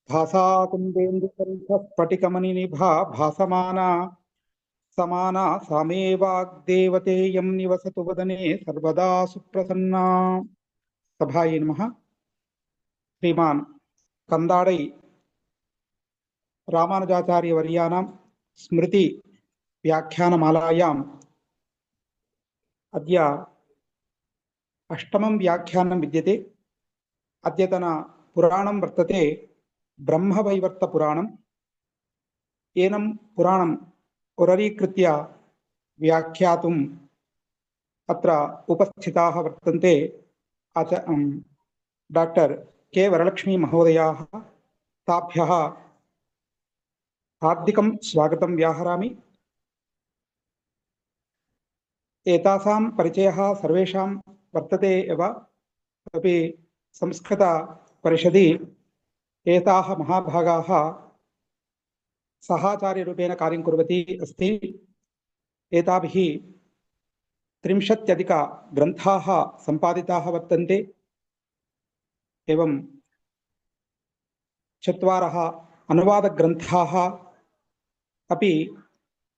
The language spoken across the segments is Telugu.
भासाकुन्देन्दुकण्ठस्फटिकमणिनिभा भासमाना समाना सामे वाग्देवतेयं निवसतु वदने सर्वदा सुप्रसन्ना। सभायै नमः। श्रीमान् कंदाडै रामानुजाचार्यवर्याणां स्मृति व्याख्यानमालायाम् अद्य अष्टमं व्याख्यानं विद्यते। अद्यतन पुराणं वर्तते ब्रह्मवैवर्तपुराणम्। एनं पुराणम् उररीकृत्य व्याख्यातुम् अत्र उपस्थिताः वर्तन्ते डॉक्टर के वरलक्ष्मी महोदयाः। ताभ्यः हार्दिकं स्वागतं व्याहरामि। एतासां परिचयः सर्वेषां वर्तते एव, अपि संस्कृतपरिषदि एताः महाभागाः सहाचार्यरूपेण कार्यं कुर्वती अस्ति। एताभिः 30 ग्रन्थाः सम्पादिताः वर्तन्ते। एवं 4 अनुवादग्रन्थाः अपि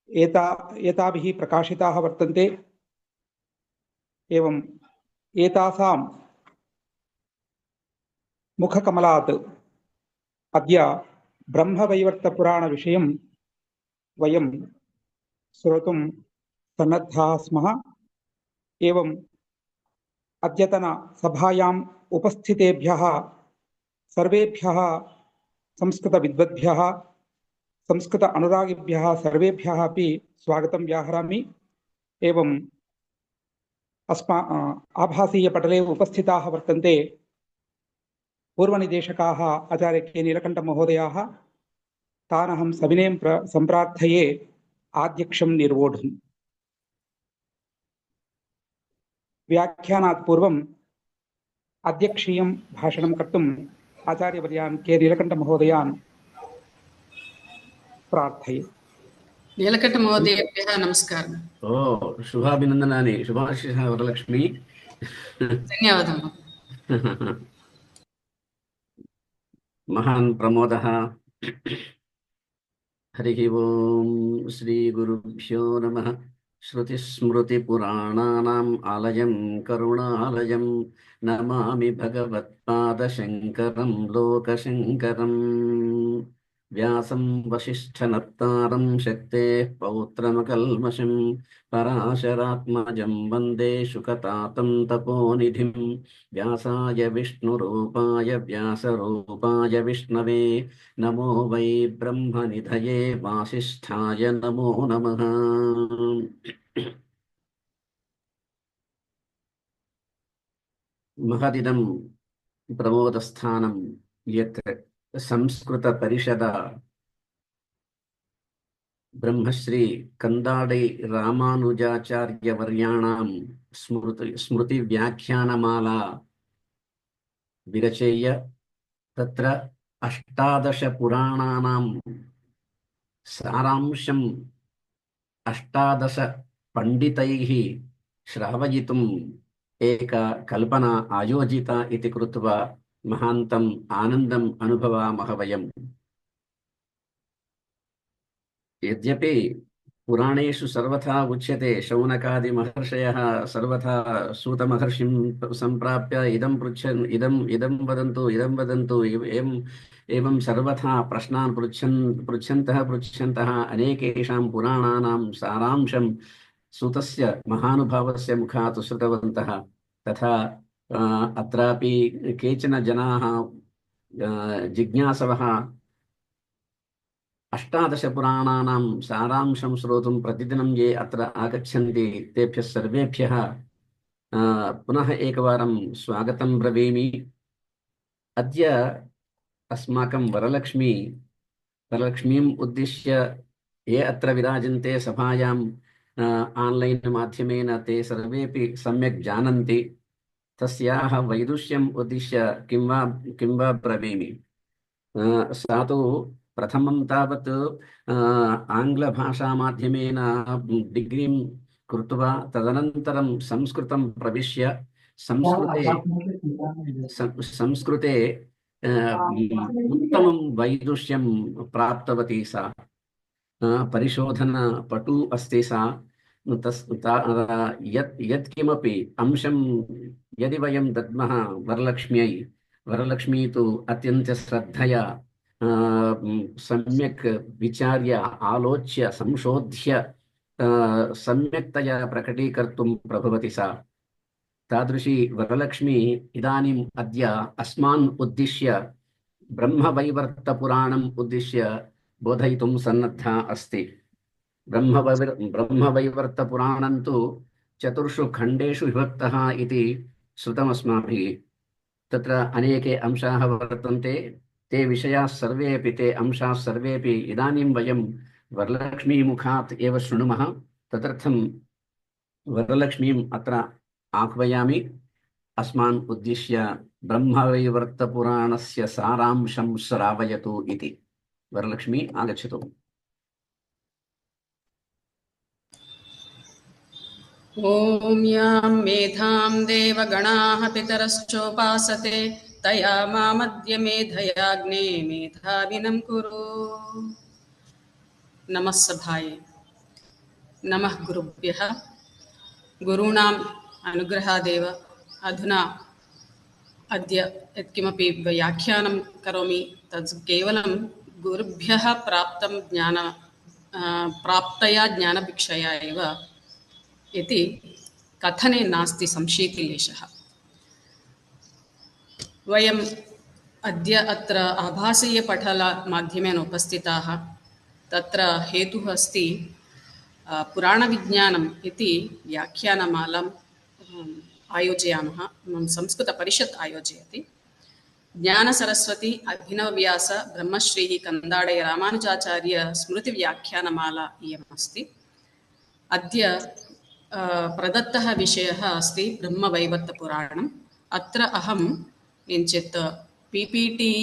एताभिः प्रकाशिताः वर्तन्ते। एवं एतासां मुखकमलात् अद्य ब्रह्मवैवर्तपुराणविषयं वयं श्रोतुं सन्नद्धाः स्मः। एवं अद्यतन सभायाम् उपस्थितेभ्यः सर्वेभ्यः संस्कृतविद्वद्भ्यः संस्कृत अनुरागिभ्यः सर्वेभ्यः अपि स्वागतं व्याहरामि। एवं आभासीयपटले उपस्थिताः वर्तन्ते पूर्वनिदेशकाः आचार्य के नीलकण्ठमहोदयाः। तानहं सविनयं सम्प्रार्थये आद्यक्षं निर्वोढुम्। व्याख्यानात् पूर्वम् अध्यक्षीयं भाषणं कर्तुम् आचार्यवर्यान् के नीलकण्ठमहोदयान् प्रार्थये। नीलकण्ठमहोदयेभ्यः नमस्कारः। शुभाभिनन्दनानि। शुभाशिषः वरलक्ष्मी। धन्यवादः। महान् प्रमोदः। हरिः ओम्। श्रीगुरुभ्यो नमः। श्रुतिस्मृतिपुराणानाम् आलयं करुणालयं नमामि भगवत्पादशङ्करं लोकशङ्करम्। व्यासं वसिष्ठनप्तारं शक्तेः पौत्रमकल्मषं पराशरात्मजं वन्दे शुकतातं तपोनिधिं। व्यासाय विष्णुरूपाय व्यासरूपाय विष्णवे नमो वै ब्रह्मनिधये वासिष्ठाय नमो नमः। महदिदं प्रमोदस्थानं यत् संस्कृतपरिषद ब्रह्मश्री कंदाडै रामानुजाचार्यवर्याणां स्मृतिव्याख्यानमाला विरचय्य तत्र 18 पुराणानां सारांशं 18 पंडितैः श्रावयितुम् एका कल्पना आयोजिता इति कृत्वा महान्तम् आनन्दम् अनुभवामः वयम्। यद्यपि पुराणेषु सर्वथा उच्यते, शौनकादि महर्षयः सर्वथा सूतमहर्षिं सम्प्राप्य इदं वदन्तु एवं सर्वथा प्रश्नान् पृच्छन्तः अनेकेषां पुराणानां सारांशं सूतस्य महानुभावस्य मुखात् श्रुतवन्तः। तथा अत्रापि केचन जनाः जिज्ञासवः 18 पुराणानां सारांशं श्रोतुं प्रतिदिनं ये अत्र आगच्छन्ति तेभ्यः सर्वेभ्यः पुनः एकवारं स्वागतं ब्रवीमि। अद्य अस्माकं वरलक्ष्मीम् उद्दिश्य ये अत्र विराजन्ते सभायां आन्लैन् माध्यमेन ते सर्वेपि सम्यक् जानन्ति। तस्याः वैदुष्यम् उद्दिश्य किं वा ब्रवीमि। सा तु प्रथमं तावत् आङ्ग्लभाषामाध्यमेन डिग्रीं कृत्वा तदनन्तरं संस्कृतं प्रविश्य संस्कृते उत्तमं वैदुष्यं प्राप्तवती सा। परिशोधनपटु अस्ति सा। यत्किमपि अंशं यदि वयं दद्मः वरलक्ष्म्यै, वरलक्ष्मी तु अत्यन्तश्रद्धया सम्यक् विचार्य आलोच्य संशोध्य सम्यक्तया प्रकटीकर्तुं प्रभवति सा। तादृशी वरलक्ष्मी इदानीम् अद्य अस्मान् उद्दिश्य ब्रह्मवैवर्तपुराणम् उद्दिश्य बोधयितुं सन्नद्धा अस्ति। ब्रह्मवैवर्तपुराणं तु 4 खण्डेषु विभक्तः इति श्रुतमस्माभिः। तत्र अनेके अंशाः वर्तन्ते। ते विषयाः सर्वे अपि ते अंशाः सर्वेपि इदानीं वयं वरलक्ष्मीमुखात् एव शृणुमः। तदर्थं वरलक्ष्मीम् अत्र आह्वयामि। अस्मान् उद्दिश्य ब्रह्मवैवर्तपुराणस्य सारांशं श्रावयतु इति। वरलक्ष्मी आगच्छतु। ॐ यां मेधां देवगणाः पितरश्चोपासते तया मामद्य मेधयाग्ने मेधाविनं कुरु। नमः सभाय। नमः गुरुभ्यः। गुरूणाम् अनुग्रहादेव अधुना अद्य यत्किमपि व्याख्यानं करोमि तत् केवलं गुरुभ्यः प्राप्तं प्राप्तया ज्ञानभिक्षया एव इति कथने नास्ति संशीतिलेशः। वयम् अद्य अत्र आभासीयपठनमाध्यमेन उपस्थिताः। तत्र हेतुः अस्ति पुराणविज्ञानम् इति व्याख्यानमालाम् आयोजयामः। संस्कृतपरिषत् आयोजयति। ज्ञानसरस्वती अभिनवव्यास ब्रह्मश्रीः कंदाडे रामानुजाचार्य स्मृतिव्याख्यानमाला इयम् अस्ति। अद्य प्रदत्तः विषयः अस्ति ब्रह्मवैवर्तपुराणम्। अत्र अहं किञ्चित् पीपीटी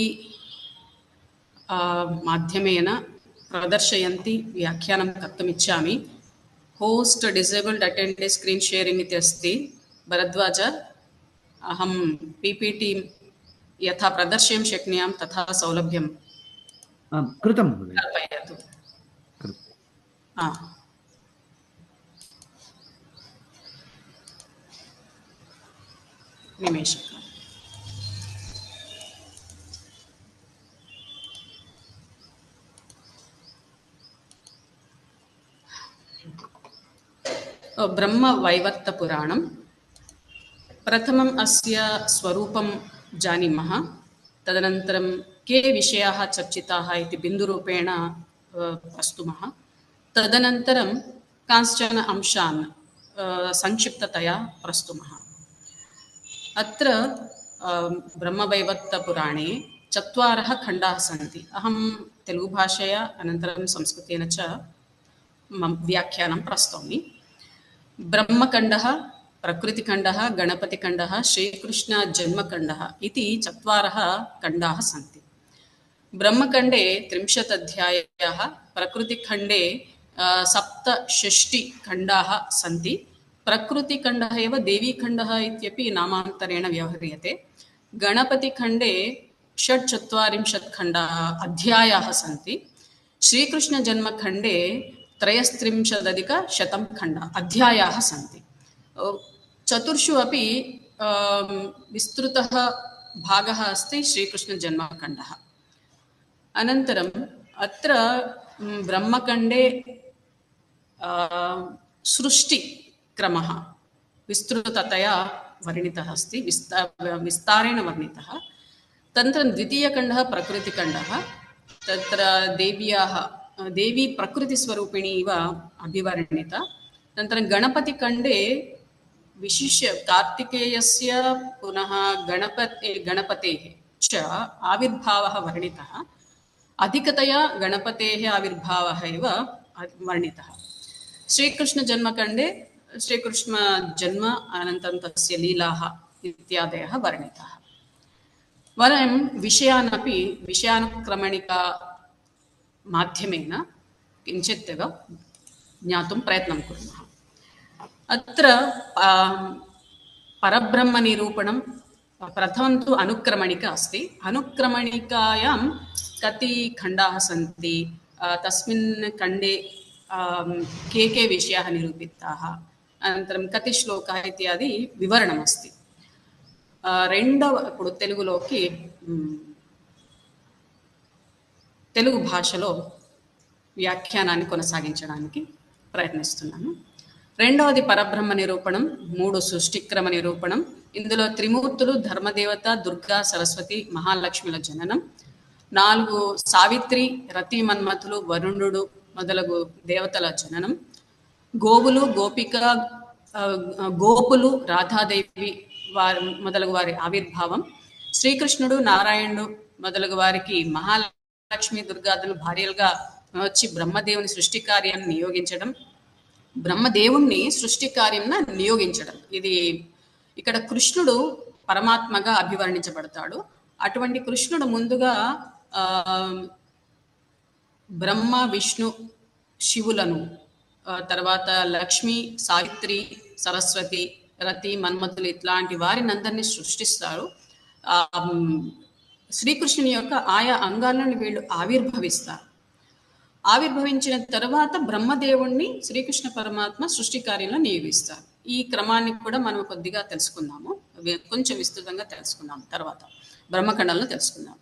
माध्यमेन प्रदर्शयन्ती व्याख्यानं कर्तुम् इच्छामि। Host disabled attendance screen sharing इति अस्ति। भरद्वाज अहं पीपीटी यथा प्रदर्शयं शक्नुयां तथा सौलभ्यं कृतं कल्पयतु। निमेषः। ब्रह्मवैवर्तपुराणं प्रथमम् अस्य स्वरूपं जानीमः। तदनन्तरं के विषयाः चर्चिताः इति बिन्दुरूपेण प्रस्तुमः। तदनन्तरं कांश्चन अंशान् संक्षिप्ततया प्रस्तुमः। अत्र ब्रह्मवैवर्तपुराणे 4 खण्डाः सन्ति। अहं तेलुगुभाषया अनन्तरं संस्कृतेन च व्याख्यानं प्रस्तौमि। ब्रह्मखण्डः, प्रकृतिखण्डः, गणपतिखण्डः, श्रीकृष्णजन्मखण्डः इति 4 खण्डाः सन्ति। ब्रह्मखण्डे 30 अध्यायाः, प्रकृतिखण्डे 67 खण्डाः सन्ति। प्रकृतिखण्डः एव देवीखण्डः इत्यपि नामान्तरेण व्यवह्रियते। गणपतिखण्डे 46 अध्यायाः सन्ति। श्रीकृष्णजन्मखण्डे 33,100 अध्यायाः सन्ति। 4 अपि विस्तृतः भागः अस्ति श्रीकृष्णजन्मखण्डः। अनन्तरम् अत्र ब्रह्मखण्डे सृष्टिक्रमः विस्तृततया वर्णितः अस्ति, विस्तारेण वर्णितः। तदनन्तरं द्वितीयखण्डः प्रकृतिखण्डः। तत्र देवी प्रकृतिस्वरूपिणी इव अभिवर्णिता। अनन्तरं गणपतिखण्डे विशिष्य कार्तिकेयस्य पुनः गणपतेः च आविर्भावः वर्णितः। अधिकतया गणपतेः आविर्भावः एव वर्णितः। श्रीकृष्णजन्मखण्डे श्रीकृष्णजन्म अनन्तरं तस्य लीलाः इत्यादयः वर्णिताः। वयं विषयानपि विषयानुक्रमणिका माध्यमेन किञ्चित् एव ज्ञातुं प्रयत्नं कुर्मः। अत्र परब्रह्मनिरूपणं, प्रथमं तु अनुक्रमणिका अस्ति। अनुक्रमणिकायां कति खण्डाः सन्ति, तस्मिन् खण्डे के विषयाः निरूपिताः, अनन्तरं कति श्लोकाः इत्यादि विवरणमस्ति। రెండవ ఇప్పుడు తెలుగులోకి తెలుగు భాషలో వ్యాఖ్యానాన్ని కొనసాగించడానికి ప్రయత్నిస్తున్నాను. రెండవది పరబ్రహ్మ నిరూపణం, 3 సృష్టిక్రమ నిరూపణం. ఇందులో త్రిమూర్తులు, ధర్మదేవత, దుర్గా, సరస్వతి, మహాలక్ష్మిల జననం. 4 సావిత్రి, రతి, మన్మథులు, వరుణుడు మొదలగు దేవతల జననం. గోవులు, గోపిక, గోపులు, రాధాదేవి మొదలగు వారి ఆవిర్భావం. శ్రీకృష్ణుడు, నారాయణుడు మొదలగు వారికి మహాలక్ష్మి, దుర్గాదులు భార్యలుగా వచ్చి బ్రహ్మదేవుని సృష్టి కార్యాన్ని నియోగించడం, బ్రహ్మదేవుణ్ణి సృష్టి కార్యంగా నియోగించడం. ఇది ఇక్కడ కృష్ణుడు పరమాత్మగా అభివర్ణించబడతాడు. అటువంటి కృష్ణుడు ముందుగా బ్రహ్మ, విష్ణు, శివులను, తర్వాత లక్ష్మి, సావిత్రి, సరస్వతి, రతి, మన్మథులు ఇట్లాంటి వారిని అందరినీ సృష్టిస్తారు. శ్రీకృష్ణుని యొక్క ఆయా అంగాలను వీళ్ళు ఆవిర్భవిస్తారు. ఆవిర్భవించిన తర్వాత బ్రహ్మదేవుణ్ణి శ్రీకృష్ణ పరమాత్మ సృష్టి కార్యంలో నియోగిస్తారు. ఈ క్రమాన్ని కూడా మనం కొద్దిగా తెలుసుకుందాము, కొంచెం విస్తృతంగా తెలుసుకుందాము, తర్వాత బ్రహ్మఖండంలో తెలుసుకుందాం.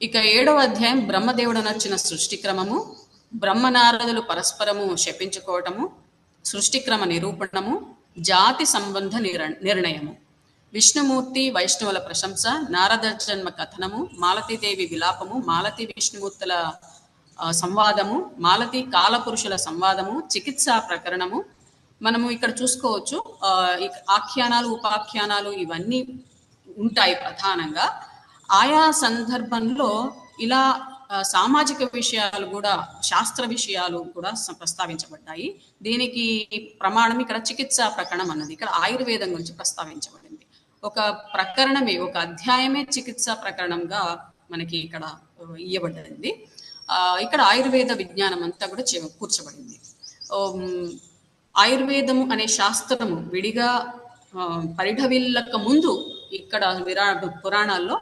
ఇక 7వ అధ్యాయం బ్రహ్మదేవుడు నచ్చిన సృష్టి క్రమము, బ్రహ్మనారదులు పరస్పరము శపించుకోవటము, సృష్టిక్రమ నిరూపణము, జాతి సంబంధ నిర్ణయము, విష్ణుమూర్తి వైష్ణవుల ప్రశంస, నారద జన్మ కథనము, మాలతీదేవి విలాపము, మాలతీ విష్ణుమూర్తుల సంవాదము, మాలతీ కాలపురుషుల సంవాదము, చికిత్సా ప్రకరణము. మనము ఇక్కడ చూసుకోవచ్చు ఆఖ్యానాలు, ఉపాఖ్యానాలు ఇవన్నీ ఉంటాయి. ప్రధానంగా ఆయా సందర్భంలో ఇలా సామాజిక విషయాలు కూడా, శాస్త్ర విషయాలు కూడా ప్రస్తావించబడ్డాయి. దీనికి ప్రమాణం ఇక్కడ చికిత్సా ప్రకరణం అన్నది. ఇక్కడ ఆయుర్వేదం గురించి ప్రస్తావించబడింది. ఒక ప్రకరణమే, ఒక అధ్యాయమే చికిత్సా ప్రకరణంగా మనకి ఇక్కడ ఇవ్వబడింది. ఇక్కడ ఆయుర్వేద విజ్ఞానం అంతా కూడా కూర్చబడింది. ఆయుర్వేదము అనే శాస్త్రము విడిగా పరిఢవిల్లక ముందు ఇక్కడ పురాణాల్లో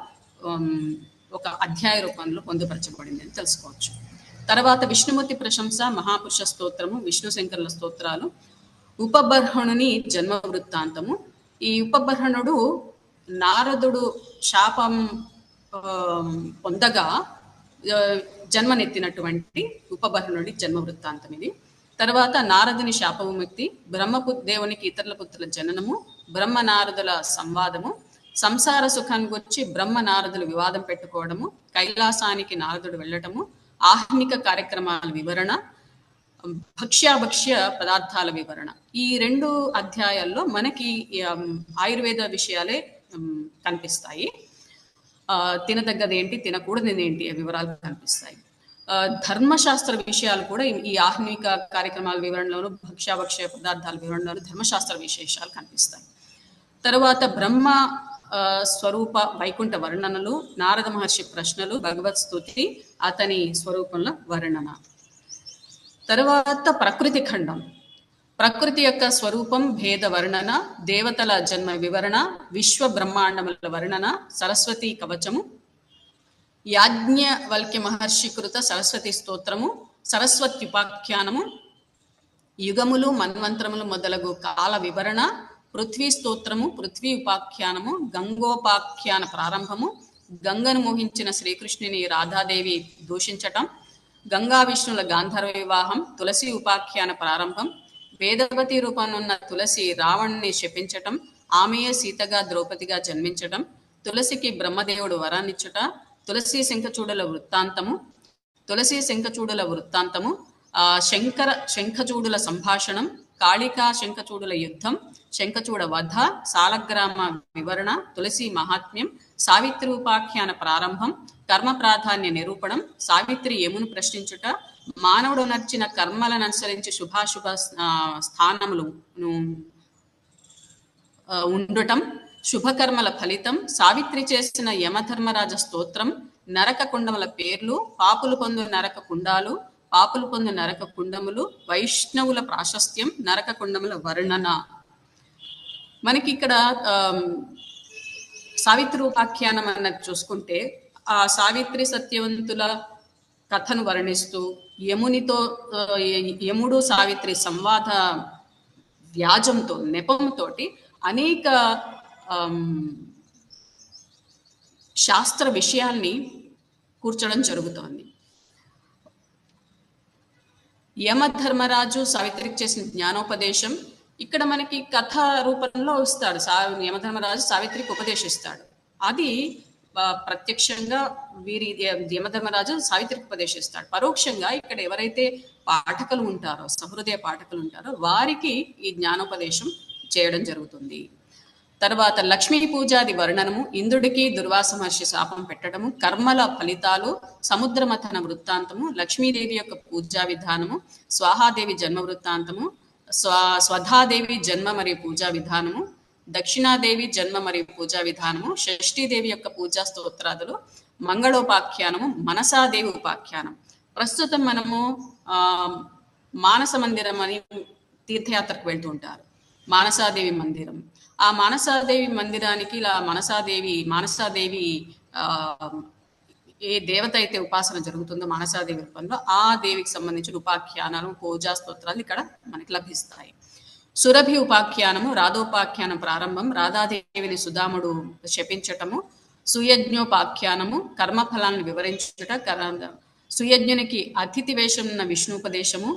ఒక అధ్యాయ రూపంలో పొందుపరచబడింది అని తెలుసుకోవచ్చు. తర్వాత విష్ణుమూర్తి ప్రశంస, మహాపురుష స్తోత్రము, విష్ణు శంకరుల స్తోత్రాలు, ఉపబర్హణుని జన్మ వృత్తాంతము. ఈ ఉపబర్హణుడు నారదుడు శాపం పొందగా జన్మనెత్తినటువంటి ఉపబర్హణుడి జన్మ వృత్తాంతం ఇది. తర్వాత నారదుని శాప విముక్తి, బ్రహ్మదేవునికి ఇతరుల పుత్రుల జననము, బ్రహ్మ నారదుల సంవాదము, సంసార సుఖాన్ని గురించి బ్రహ్మ నారదులు వివాదం పెట్టుకోవడము, కైలాసానికి నారదుడు వెళ్ళటము, ఆహ్నిక కార్యక్రమాల వివరణ, భక్ష్య పదార్థాల వివరణ. ఈ 2 అధ్యాయాల్లో మనకి ఆయుర్వేద విషయాలే కనిపిస్తాయి. తినదగ్గది ఏంటి, తినకూడనిది ఏంటి వివరాలు కనిపిస్తాయి. ధర్మశాస్త్ర విషయాలు కూడా ఈ ఆహ్నిక కార్యక్రమాల వివరణలోను, భక్ష్య పదార్థాల వివరణలోను ధర్మశాస్త్ర విశేషాలు కనిపిస్తాయి. తర్వాత బ్రహ్మ స్వరూప వైకుంఠ వర్ణనలు, నారద మహర్షి ప్రశ్నలు, భగవత్ స్తుతి, అతని స్వరూపంలో వర్ణన. తర్వాత ప్రకృతి ఖండం, ప్రకృతి యొక్క స్వరూపం, భేద వర్ణన, దేవతల జన్మ వివరణ, విశ్వ బ్రహ్మాండముల వర్ణన, సరస్వతి కవచము, యాజ్ఞవల్క్య మహర్షి కృత సరస్వతి స్తోత్రము, సరస్వత్యుపాఖ్యానము, యుగములు, మన్వంతరములు మొదలగు కాల వివరణ, పృథ్వీ స్తోత్రము, పృథ్వీ ఉపాఖ్యానము, గంగోపాఖ్యాన ప్రారంభము, గంగను మోహించిన శ్రీకృష్ణుని రాధాదేవి దూషించటం, గంగా విష్ణుల గాంధర్వ వివాహం, తులసి ఉపాఖ్యాన ప్రారంభం, వేదవతి రూపంలో తులసి రావణుని శపించటం, ఆమెయే సీతగా ద్రౌపదిగా జన్మించటం, తులసికి బ్రహ్మదేవుడు వరాన్నిచ్చుట, తులసి శంఖచూడుల వృత్తాంతము, శంఖచూడుల సంభాషణం, కాళికా శంఖచూడుల యుద్ధం, శంఖచూడ వధ, సాలగ్రామ వివరణ, తులసి మహాత్మ్యం, సావిత్రి ఉపాఖ్యాన ప్రారంభం, కర్మ ప్రాధాన్య నిరూపణం, సావిత్రి యమును ప్రశ్నించుట, మానవుడు నర్చిన కర్మలను అనుసరించి శుభాశుభ స్థానములు ఉండటం, శుభకర్మల ఫలితం, సావిత్రి చేసిన యమధర్మరాజ స్తోత్రం, నరక కుండముల పేర్లు, పాపులు పొందు నరక కుండాలు, పాపులు పొందు నరక కుండములు, వైష్ణవుల ప్రాశస్త్యం, నరక కుండముల వర్ణన. మనకి ఇక్కడ సావిత్రి ఉపాఖ్యానం అన్నది చూసుకుంటే ఆ సావిత్రి సత్యవంతుల కథను వర్ణిస్తూ యమునితో యముడు సావిత్రి సంవాద వ్యాజంతో నెపంతోటి అనేక శాస్త్ర విషయాల్ని కూర్చడం జరుగుతోంది. యమధర్మరాజు సావిత్రికి చేసిన జ్ఞానోపదేశం ఇక్కడ మనకి కథ రూపంలో ఇస్తాడు. యమధర్మరాజు సావిత్రికి ఉపదేశిస్తాడు. అది ప్రత్యక్షంగా యమధర్మరాజు సావిత్రికి ఉపదేశిస్తాడు. పరోక్షంగా ఇక్కడ ఎవరైతే పాఠకులు ఉంటారో, సహృదయ పాఠకులు ఉంటారో వారికి ఈ జ్ఞానోపదేశం చేయడం జరుగుతుంది. తర్వాత లక్ష్మీ పూజాది వర్ణనము, ఇంద్రుడికి దుర్వాస మహర్షి శాపం పెట్టడము, కర్మల ఫలితాలు, సముద్రమథన వృత్తాంతము, లక్ష్మీదేవి యొక్క పూజా విధానము, స్వాహాదేవి జన్మ వృత్తాంతము, స్వధాదేవి జన్మ మరియు పూజా విధానము, దక్షిణాదేవి జన్మ మరియు పూజా విధానము, షష్ఠీదేవి యొక్క పూజా స్తోత్రాదులు, మంగళోపాఖ్యానము, మనసాదేవి ఉపాఖ్యానం. ప్రస్తుతం మనము మానస మందిరం అని తీర్థయాత్రకు వెళ్తూ ఉంటారు. మానసాదేవి మందిరం. ఆ మానసాదేవి మందిరానికి ఇలా మానసాదేవి ఏ దేవత అయితే ఉపాసన జరుగుతుందో మానసాదేవి రూపంలో ఆ దేవికి సంబంధించిన ఉపాఖ్యానాలు, పూజా స్తోత్రాలు ఇక్కడ మనకి లభిస్తాయి. సురభి ఉపాఖ్యానము, రాధోపాఖ్యానం ప్రారంభం, రాధాదేవిని సుధాముడు శపించటము, సుయజ్ఞోపాఖ్యానము, కర్మఫలాలను వివరించుట, సుయజ్ఞునికి అతిథి వేషం ఉన్న విష్ణుపదేశము,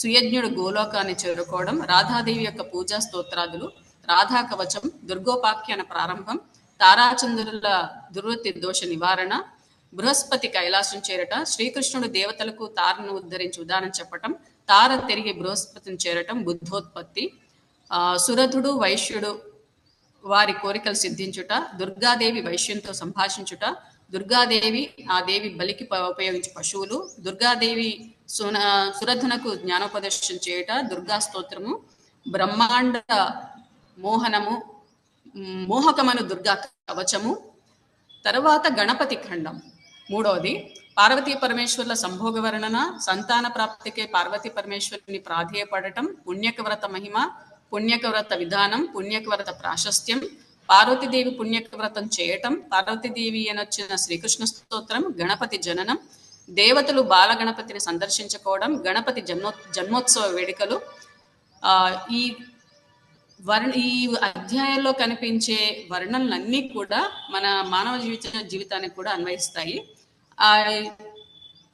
సుయజ్ఞుడు గోలోకాన్ని చేరుకోవడం, రాధాదేవి యొక్క పూజా స్తోత్రాదులు, రాధా కవచం, దుర్గోపాఖ్యాన ప్రారంభం, తారాచంద్రుల దుర్వృత్తి దోష నివారణ, బృహస్పతి కైలాసం చేరట, శ్రీకృష్ణుడు దేవతలకు తారను ఉద్ధరించి ఉదాహరణ చెప్పటం, తార తిరిగి బృహస్పతిని చేరటం, బుద్ధోత్పత్తి, సురథుడు వైశ్యుడు వారి కోరికలు సిద్ధించుట, దుర్గాదేవి వైశ్యంతో సంభాషించుట, దుర్గాదేవి ఆ దేవి బలికి ఉపయోగించే పశువులు, దుర్గాదేవి సురథునకు జ్ఞానోపదేశం చేయుట, దుర్గా స్తోత్రము, బ్రహ్మాండ మోహనము, మోహకమను దుర్గా కవచము, తర్వాత గణపతి ఖండం. మూడవది పార్వతీ పరమేశ్వర్ల సంభోగ వర్ణన, సంతాన ప్రాప్తికే పార్వతీ పరమేశ్వరుని ప్రాధేయపడటం, పుణ్యకవ్రత మహిమ, పుణ్యకవ్రత విధానం, పుణ్యకవ్రత ప్రాశస్త్యం, పార్వతీదేవి పుణ్యకవ్రతం చేయటం, పార్వతీదేవి అనొచ్చిన శ్రీకృష్ణ స్తోత్రం, గణపతి జననం, దేవతలు బాల గణపతిని సందర్శించుకోవడం, గణపతి జన్మోత్సవ వేడుకలు. ఈ అధ్యాయంలో కనిపించే వర్ణనలన్నీ కూడా మన మానవ జీవితానికి కూడా అన్వయిస్తాయి.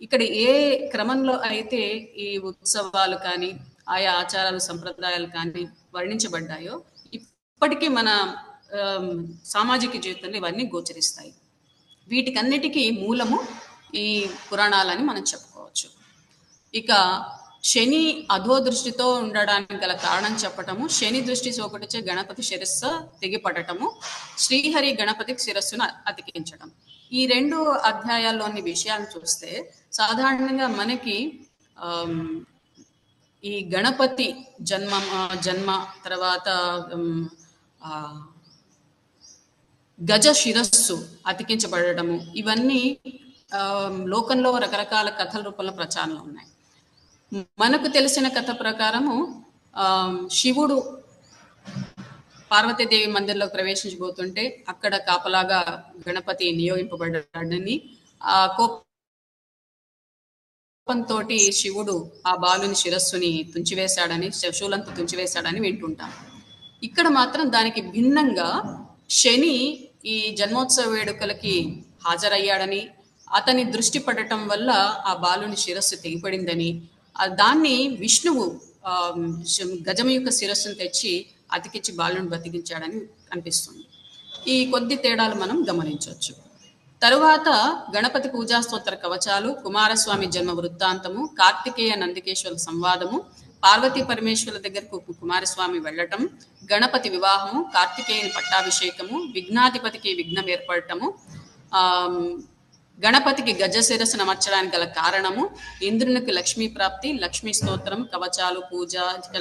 ఇక్కడ ఏ క్రమంలో అయితే ఈ ఉత్సవాలు కానీ ఆయా ఆచారాలు సంప్రదాయాలు కానీ వర్ణించబడ్డాయో ఇప్పటికీ మన సామాజిక జీవితంలో ఇవన్నీ గోచరిస్తాయి. వీటికన్నిటికీ మూలము ఈ పురాణాలని మనం చెప్పుకోవచ్చు. ఇక శని అధోదృష్టితో ఉండడానికి గల కారణం చెప్పటము, శని దృష్టి సోకటిచే గణపతి శిరస్సు తెగిపడటము, శ్రీహరి గణపతికి శిరస్సును అతికించడం. ఈ రెండు అధ్యాయాల్లోని విషయాలను చూస్తే సాధారణంగా మనకి ఈ గణపతి జన్మ తర్వాత గజ శిరస్సు అతికించబడటము ఇవన్నీ లోకంలో రకరకాల కథల రూపంలో ప్రచారంలో ఉన్నాయి. మనకు తెలిసిన కథ ప్రకారము శివుడు పార్వతీదేవి మందిరంలోకి ప్రవేశించబోతుంటే అక్కడ కాపలాగా గణపతి నియోగింపబడ్డాడని, ఆ కోపంతో శివుడు ఆ బాలుని శిరస్సుని తుంచివేశాడని, శూలంతో తుంచివేశాడని వింటుంటాం. ఇక్కడ మాత్రం దానికి భిన్నంగా శని ఈ జన్మోత్సవ వేడుకలకి హాజరయ్యాడని, అతని దృష్టి పడటం వల్ల ఆ బాలుని శిరస్సు తెగిపడిందని, దాన్ని విష్ణువు గజం యొక్క శిరస్సును తెచ్చి అతికించి బాలుని బతికించాడని అనిపిస్తుంది. ఈ కొద్ది తేడాలు మనం గమనించవచ్చు. తరువాత గణపతి పూజా స్తోత్ర కవచాలు, కుమారస్వామి జన్మ వృత్తాంతము, కార్తికేయ నందికేశ్వర సంవాదము, పార్వతీ పరమేశ్వరుల దగ్గరకు కుమారస్వామి వెళ్ళటం, గణపతి వివాహము, కార్తికేయుని పట్టాభిషేకము, విఘ్నాధిపతికి విఘ్నం ఏర్పడటము, గణపతికి గజ శిరస్సును అమర్చడానికి గల కారణము, ఇంద్రునికి లక్ష్మీ ప్రాప్తి, లక్ష్మీ స్తోత్రం, కవచాలు, పూజ,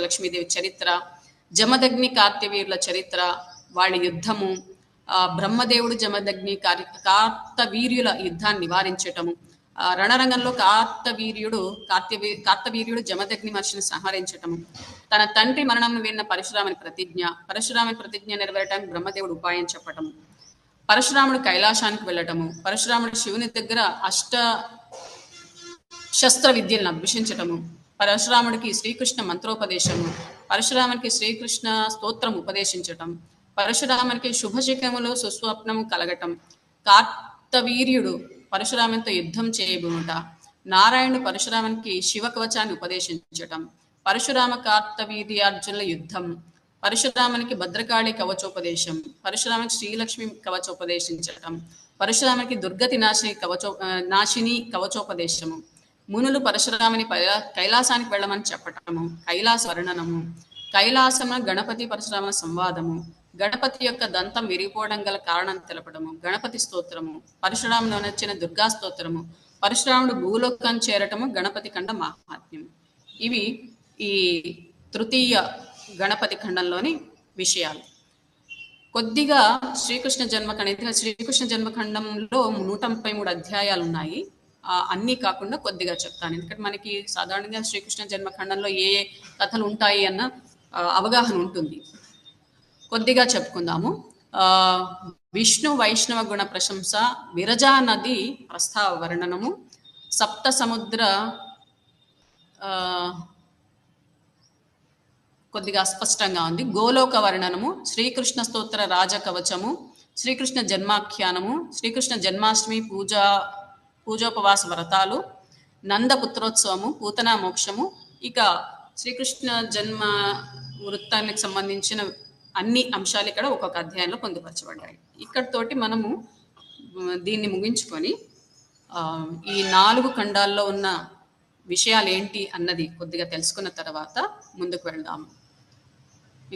లక్ష్మీదేవి చరిత్ర, జమదగ్ని కార్తవీరుల చరిత్ర, వాళ్ళ యుద్ధము, బ్రహ్మదేవుడు జమదగ్ని కార్తవీర్యుల యుద్ధాన్ని నివారించటము, రణరంగంలో కార్తవీర్యుడు జమదగ్ని మహర్షిని సంహరించటము, తన తండ్రి మరణం విన్న పరశురాముని ప్రతిజ్ఞ నెరవేరటానికి బ్రహ్మదేవుడు ఉపాయం చెప్పటము, పరశురాముడు కైలాసానికి వెళ్ళటము, పరశురాముడు శివుని దగ్గర శస్త్ర విద్యలను అభ్యసించటము, పరశురాముడికి శ్రీకృష్ణ మంత్రోపదేశము, పరశురామునికి శ్రీకృష్ణ స్తోత్రం ఉపదేశించటం, పరశురామునికి శుభశిఖములు సుస్వప్నము కలగటం, కార్తవీర్యుడు పరశురామునితో యుద్ధం చేయబోట, నారాయణుడు పరశురామునికి శివకవచాన్ని ఉపదేశించటం, పరశురామ కార్తవీర్యార్జునుల యుద్ధం, పరశురామునికి భద్రకాళి కవచోపదేశం, పరశురామునికి శ్రీలక్ష్మి కవచోపదేశించటం, పరశురామునికి దుర్గతి నాశిని కవచోపదేశము, మునులు పరశురాముని కైలాసానికి వెళ్ళమని చెప్పటము, కైలాస వర్ణనము, కైలాసమ గణపతి పరశురాముల సంవాదము, గణపతి యొక్క దంతం విరిగిపోవడం గల కారణం తెలపడము, గణపతి స్తోత్రము, పరశురాముడు నచ్చిన దుర్గా స్తోత్రము, పరశురాముడు భూలోకం చేరటము, గణపతి ఖండ మహాత్మ్యం. ఇవి ఈ తృతీయ గణపతి ఖండంలోని విషయాలు. కొద్దిగా శ్రీకృష్ణ జన్మఖండంలో 133 అధ్యాయాలు ఉన్నాయి. అన్నీ కాకుండా కొద్దిగా చెప్తాను, ఎందుకంటే మనకి సాధారణంగా శ్రీకృష్ణ జన్మఖండంలో ఏ కథలు ఉంటాయి అన్న అవగాహన ఉంటుంది. కొద్దిగా చెప్పుకుందాము. విష్ణు వైష్ణవ గుణ ప్రశంస, విరజా నది ప్రస్తావ వర్ణనము, సప్త సముద్ర కొద్దిగా అస్పష్టంగా ఉంది, గోలోక వర్ణనము, శ్రీకృష్ణ స్తోత్ర రాజకవచము, శ్రీకృష్ణ జన్మాఖ్యానము, శ్రీకృష్ణ జన్మాష్టమి పూజోపవాస వ్రతాలు, నందపుత్రోత్సవము, పూతనా మోక్షము, ఇక శ్రీకృష్ణ జన్మ వృత్తానికి సంబంధించిన అన్ని అంశాలు ఇక్కడ ఒక్కొక్క అధ్యాయంలో పొందుపరచబడ్డాయి. ఇక్కడితోటి మనము దీన్ని ముగించుకొని ఈ 4 ఖండాల్లో ఉన్న విషయాలు ఏంటి అన్నది కొద్దిగా తెలుసుకున్న తర్వాత ముందుకు వెళ్దాము.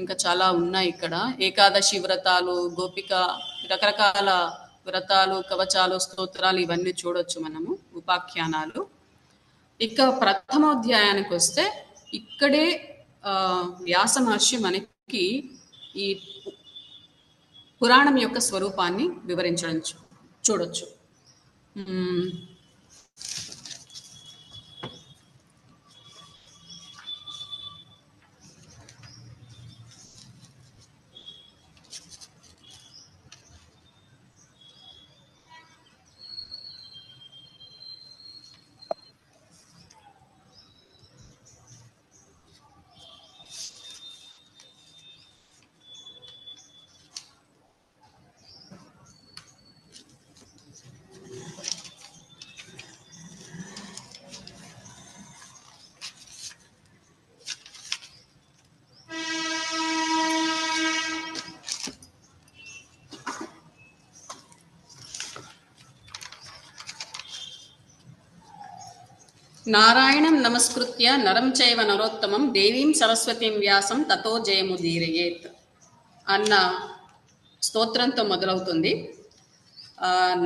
ఇంకా చాలా ఉన్నాయి ఇక్కడ. ఏకాదశి వ్రతాలు, గోపిక, రకరకాల వ్రతాలు, కవచాలు, స్తోత్రాలు ఇవన్నీ చూడొచ్చు మనము, ఉపాఖ్యానాలు. ఇక ప్రథమోధ్యాయానికి వస్తే ఇక్కడే వ్యాస మహర్షి మనకి ఈ పురాణం యొక్క స్వరూపాన్ని వివరించడం చూడొచ్చు. నారాయణం నమస్కృత్య నరం చైవ నరోత్తమం దేవీం సరస్వతీం వ్యాసం తతో జయముదీరయేత్ అన్న స్తోత్రంతో మొదలవుతుంది.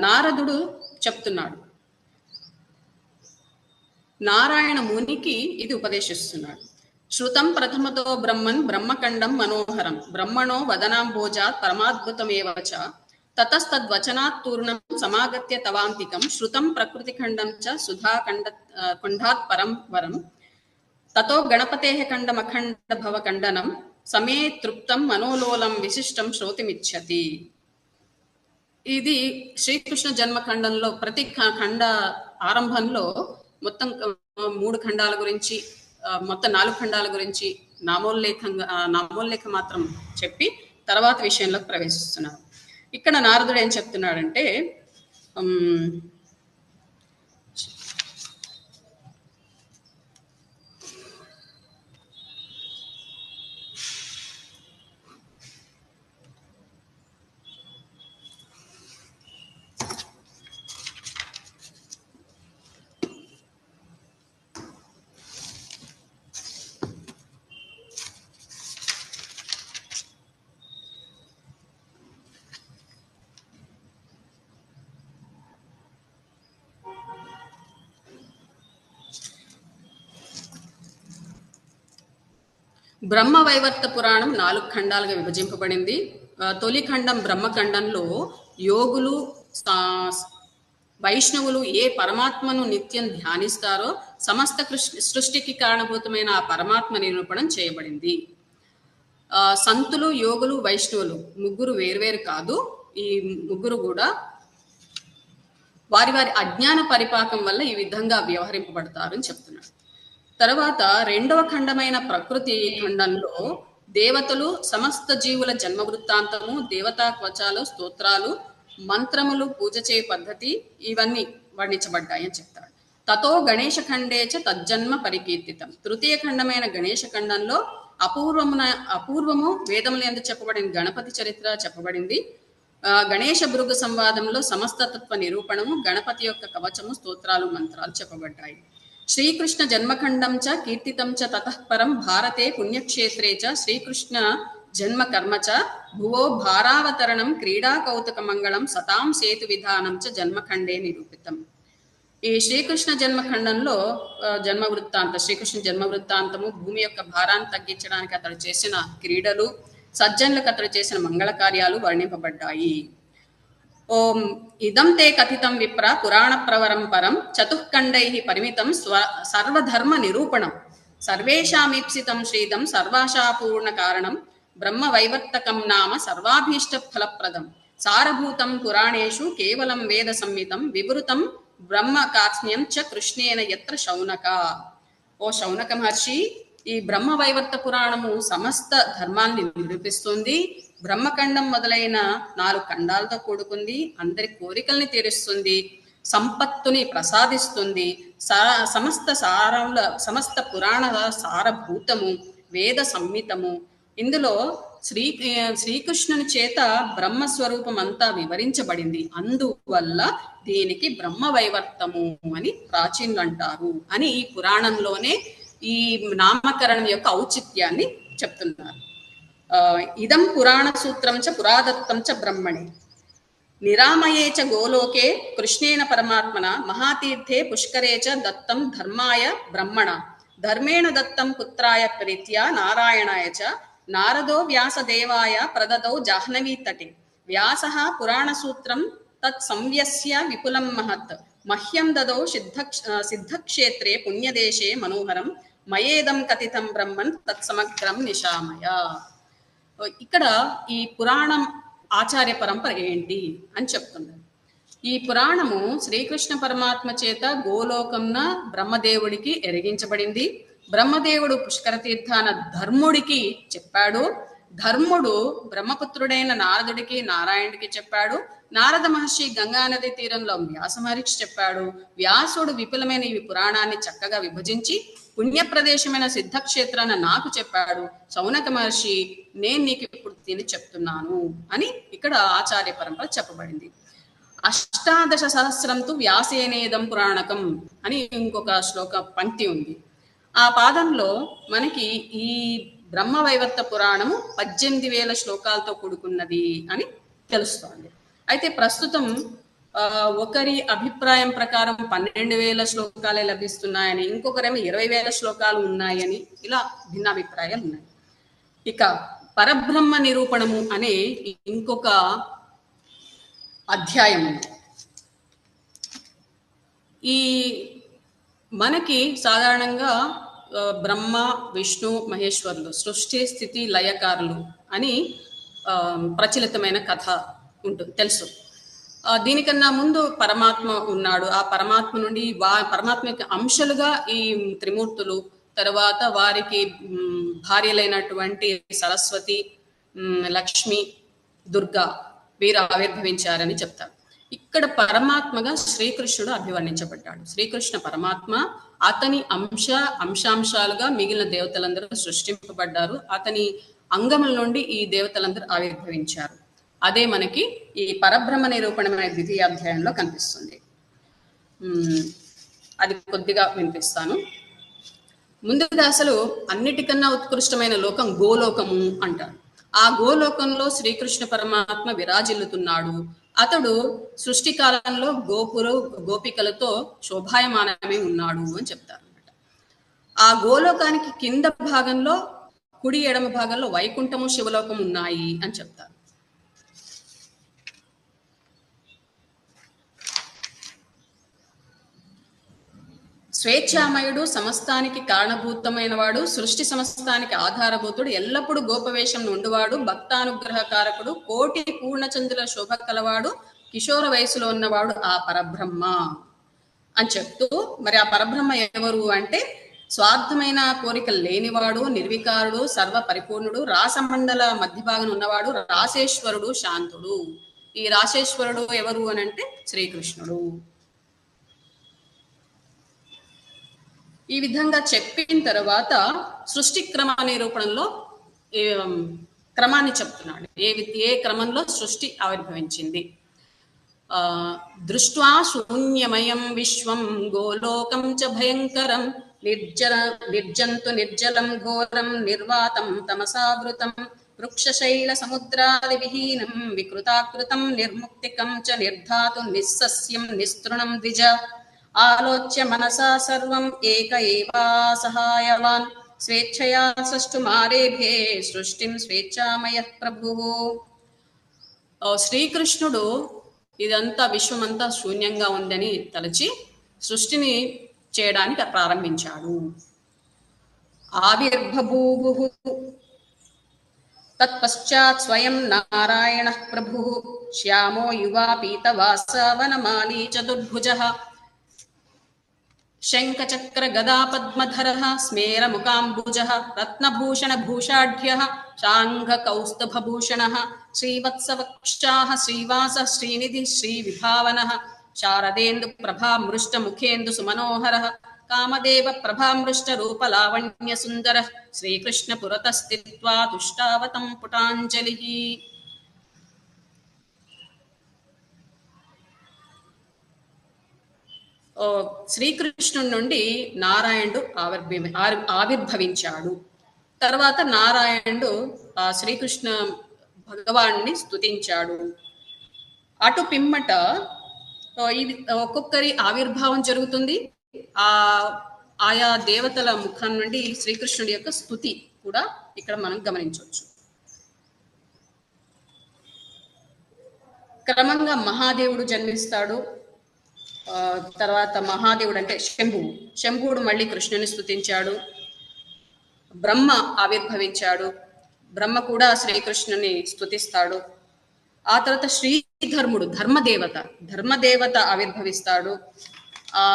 నారదుడు చెప్తున్నాడు, నారాయణ మునికి ఇది ఉపదేశిస్తున్నాడు. శృతం ప్రథమతో బ్రహ్మన్ బ్రహ్మఖండం మనోహరం బ్రహ్మణో వదనాంబోజాత్ పరమాద్భుతమేవ చ తతస్తద్వచనాత్ పూర్ణం సమాగత్య తవాంతికం శృతం ప్రకృతిఖండం చ సుధాఖండాత్ పరం వరం తతో గణపతేః ఖండమఖండ భవఖండనం సమే తృప్తం మనోలోలం విశిష్టం శ్రోతిమిచ్చతి. ఇది శ్రీకృష్ణ జన్మఖండంలో ప్రతి ఖండ ఆరంభంలో మొత్తం 3 ఖండాల గురించి, మొత్తం 4 ఖండాల గురించి నామోల్లేఖ మాత్రం చెప్పి తర్వాత విషయంలోకి ప్రవేశిస్తున్నారు. ఇక్కడ నారదుడు ఏం చెప్తున్నాడంటే, బ్రహ్మవైవర్త పురాణం 4 ఖండాలుగా విభజింపబడింది. తొలి ఖండం బ్రహ్మఖండంలో యోగులు, వైష్ణవులు ఏ పరమాత్మను నిత్యం ధ్యానిస్తారో సమస్త సృష్టికి కారణభూతమైన ఆ పరమాత్మ నిరూపణం చేయబడింది. సంతులు, యోగులు, వైష్ణవులు ముగ్గురు వేర్వేరు కాదు, ఈ ముగ్గురు కూడా వారి వారి అజ్ఞాన పరిపాకం వల్ల ఈ విధంగా వ్యవహరింపబడతారు అని చెప్తున్నాడు. తర్వాత రెండవ ఖండమైన ప్రకృతి ఖండంలో దేవతలు, సమస్త జీవుల జన్మ వృత్తాంతము, దేవతా కవచాలు, స్తోత్రాలు, మంత్రములు, పూజ చేయ పద్ధతి ఇవన్నీ వర్ణించబడ్డాయి అని చెప్తాడు. తతో గణేశ ఖండేచ తజ్జన్మ పరికీర్తితం. తృతీయ ఖండమైన గణేశ ఖండంలో అపూర్వము వేదములు ఎందుకు చెప్పబడింది గణపతి చరిత్ర చెప్పబడింది. గణేశ భృగు సంవాదంలో సమస్త తత్వ నిరూపణము, గణపతి యొక్క కవచము, స్తోత్రాలు, మంత్రాలు చెప్పబడ్డాయి. శ్రీకృష్ణ జన్మఖండం చ కీర్తితం చ తతఃపరం భారతే పుణ్యక్షేత్రే చ శ్రీకృష్ణ జన్మ కర్మ చ భువో భారావతరణం క్రీడా కౌతుక మంగళం సతాం సేతు విధానం చ జన్మఖండే నిరూపితం. ఈ శ్రీకృష్ణ జన్మఖండంలో శ్రీకృష్ణ జన్మ వృత్తాంతము, భూమి యొక్క భారాన్ని తగ్గించడానికి అతడు చేసిన క్రీడలు, సజ్జనులకు అతడు చేసిన మంగళ కార్యాలు వర్ణింపబడ్డాయి. ఓం ఇదం తే కథితం విప్ర పురాణ ప్రవరం పరం చతుఃఖండై పరిమితం సర్వధర్మ నిరూపణం సర్వేషామీప్సితం శ్రీదం సర్వాశాపూర్ణ కారణం బ్రహ్మ వైవర్తకం నామ సర్వాభీష్ట ఫలప్రదం సారభూతం పురాణేషు కేవలం వేద సంహితం వివృతం బ్రహ్మ కాస్మ్యం చ కృష్ణేన యత్ర శౌనక. ఓ శౌనక మహర్షి, ఈ బ్రహ్మ వైవర్త పురాణము సమస్త ధర్మాన్ని నిరూపిస్తుంది. బ్రహ్మఖండం మొదలైన 4 ఖండాలతో కూడుకుంది. అందరి కోరికల్ని తీరుస్తుంది, సంపత్తుని ప్రసాదిస్తుంది. సమస్త పురాణ సారభూతము, వేద సంహితము. ఇందులో శ్రీకృష్ణుని చేత బ్రహ్మస్వరూపం అంతా వివరించబడింది. అందువల్ల దీనికి బ్రహ్మ వైవర్తము అని ప్రాచీనులు అంటారు అని ఈ పురాణంలోనే ఈ నామకరణం యొక్క ఔచిత్యాన్ని చెప్తున్నారు. ఇదం పురాణ సూత్రం చ పురాదత్తం చ బ్రహ్మణి నిరామయే చ గోలోకే కృష్ణేన పరమాత్మన మహాతీర్థే పుష్కరే చ దత్తం ధర్మాయ బ్రహ్మణ ధర్మేణ దత్తం పుత్రాయ ప్రీత్యా నారాయణాయ చ నారదో వ్యాసదేవాయ ప్రదదౌ జాహ్నవీ తటే వ్యాసః పురాణ సూత్రం తత్ సంవ్యస్య విపులం మహత్ మహ్యం దదౌ సిద్ధక్షేత్రే పుణ్యదేశే మనోహరం మయేదం కథితం బ్రహ్మన్ తత్సమగ్రం నిశామయ. ఇక్కడ ఈ పురాణం ఆచార్య పరంపర ఏంటి అని చెప్తున్నారు. ఈ పురాణము శ్రీకృష్ణ పరమాత్మ చేత గోలోకంన బ్రహ్మదేవుడికి ఎరిగించబడింది. బ్రహ్మదేవుడు పుష్కర తీర్థాన ధర్ముడికి చెప్పాడు. ధర్ముడు బ్రహ్మపుత్రుడైన నారదుడికి, నారాయణుడికి చెప్పాడు. నారద మహర్షి గంగానది తీరంలో వ్యాస మహర్షి చెప్పాడు. వ్యాసుడు విపులమైన ఈ పురాణాన్ని చక్కగా విభజించి పుణ్యప్రదేశమైన సిద్ధక్షేత్రాన్ని నాకు చెప్పాడు. శౌనక మహర్షి, నేను నీకు ఇప్పుడు తిని చెప్తున్నాను అని ఇక్కడ ఆచార్య పరంపర చెప్పబడింది. 18 సహస్రంతు వ్యాసేనేదం పురాణకం అని ఇంకొక శ్లోక పంక్తి ఉంది. ఆ పాదంలో మనకి ఈ బ్రహ్మ వైవర్త పురాణము 18,000 శ్లోకాలతో కూడుకున్నది అని తెలుస్తోంది. అయితే ప్రస్తుతం ఒకరి అభిప్రాయం ప్రకారం 12,000 శ్లోకాలే లభిస్తున్నాయని, ఇంకొకరేమో 20,000 శ్లోకాలు ఉన్నాయని, ఇలా భిన్నాభిప్రాయాలు ఉన్నాయి. ఇక పరబ్రహ్మ నిరూపణము అనే ఇంకొక అధ్యాయం ఉంది. ఈ మనకి సాధారణంగా బ్రహ్మ, విష్ణు, మహేశ్వరులు సృష్టి స్థితి లయకారులు అని ప్రచలితమైన కథ ఉంటుంది, తెలుసు. దీనికన్నా ముందు పరమాత్మ ఉన్నాడు. ఆ పరమాత్మ నుండి పరమాత్మ యొక్క అంశాలుగా ఈ త్రిమూర్తులు, తర్వాత వారికి భార్యలైనటువంటి సరస్వతి, లక్ష్మి, దుర్గా వీరు ఆవిర్భవించారని చెప్తారు. ఇక్కడ పరమాత్మగా శ్రీకృష్ణుడు అభివర్ణించబడ్డాడు. శ్రీకృష్ణ పరమాత్మ, అతని అంశాంశాలుగా మిగిలిన దేవతలందరూ సృష్టింపబడ్డారు. అతని అంగముల నుండి ఈ దేవతలందరూ ఆవిర్భవించారు. అదే మనకి ఈ పరబ్రహ్మ నిరూపణమైన ద్వితీయాధ్యాయంలో కనిపిస్తుంది. అది కొద్దిగా వినిపిస్తాను. ముందుగా అసలు అన్నిటికన్నా ఉత్కృష్టమైన లోకం గోలోకము అంటారు. ఆ గోలోకంలో శ్రీకృష్ణ పరమాత్మ విరాజిల్లుతున్నాడు. అతడు సృష్టి కాలంలో గోపికలతో శోభాయమానమే ఉన్నాడు అని చెప్తారు అన్నమాట. ఆ గోలోకానికి కింద భాగంలో, కుడి ఎడమ భాగంలో వైకుంఠము, శివలోకం ఉన్నాయి అని చెప్తారు. స్వేచ్ఛామయుడు, సమస్తానికి కారణభూతమైన వాడు, సృష్టి సమస్తానికి ఆధారభూతుడు, ఎల్లప్పుడూ గోపవేషం నుండివాడు, భక్తానుగ్రహకారకుడు, కోటి పూర్ణచంద్రుల శోభ కలవాడు, కిషోర వయసులో ఉన్నవాడు ఆ పరబ్రహ్మ అని చెప్తూ, మరి ఆ పరబ్రహ్మ ఎవరు అంటే స్వార్థమైన కోరికలు లేనివాడు, నిర్వికారుడు, సర్వ పరిపూర్ణుడు, రాసమండల మధ్య భాగం ఉన్నవాడు, రాసేశ్వరుడు, శాంతుడు. ఈ రాసేశ్వరుడు ఎవరు అని అంటే శ్రీకృష్ణుడు. ఈ విధంగా చెప్పిన తర్వాత సృష్టి క్రమ నిరూపణలో క్రమాన్ని చెప్తున్నాడు. ఏ క్రమంలో సృష్టి ఆవిర్భవించింది. దృష్ట్వా శూన్యమయం విశ్వం గోలోకం చ భయంకరం నిర్జంతు నిర్జలం ఘోరం నిర్వాతం తమసావృతం వృక్షశైల సముద్రాది విహీనం వికృతాకృతం నిర్ముక్తికం చ నిర్ధాతు నిస్సస్యం నిస్తృణం ద్విజ ఆలోచ్య మనసా సర్వం ఏక ఏవా సహాయవాన్ స్వేచ్ఛయా సృష్టుమారేభే సృష్టిం స్వేచ్ఛామయ ప్రభుః. శ్రీకృష్ణుడు ఇదంతా విశ్వమంతా శూన్యంగా ఉందని తలచి సృష్టిని చేయడానికి ప్రారంభించాడు. ఆవిర్భూభుః తత్పశ్చాత్ స్వయం నారాయణ ప్రభుః శ్యామో యువా పీతవాసవనమాలీ చతుర్భుజః శంఖచక్ర గదా పద్మధరః స్మేర ముకాంబుజః రత్నభూషణ భూషాఢ్యః శాంఘ కౌస్తుభభూషణః శ్రీవత్సవక్షాః శ్రీవాస శ్రీనిధి శ్రీవిభావనః శారదేందు ప్రభామృష్ట ముఖేందు సుమనోహరః కామదేవ ప్రభామృష్ట రూపలావణ్య సుందరః శ్రీకృష్ణ పురతస్థిత్వా తుష్టావతం పుటాంజలిః. శ్రీకృష్ణుడి నుండి నారాయణుడు ఆవిర్భవించాడు. తర్వాత నారాయణుడు శ్రీకృష్ణ భగవాన్ని స్తుతించాడు. అటు పిమ్మట ఒక్కొక్కరి ఆవిర్భావం జరుగుతుంది. ఆయా దేవతల ముఖం నుండి శ్రీకృష్ణుడి యొక్క స్తుతి కూడా ఇక్కడ మనం గమనించవచ్చు. క్రమంగా మహాదేవుడు జన్మిస్తాడు. తర్వాత మహాదేవుడు అంటే శంభువుడు మళ్ళీ కృష్ణుని స్తుతించాడు. బ్రహ్మ ఆవిర్భవించాడు. బ్రహ్మ కూడా శ్రీకృష్ణుని స్తుతిస్తాడు. ఆ తర్వాత శ్రీధర్ముడు ధర్మదేవత ఆవిర్భవిస్తాడు. ఆ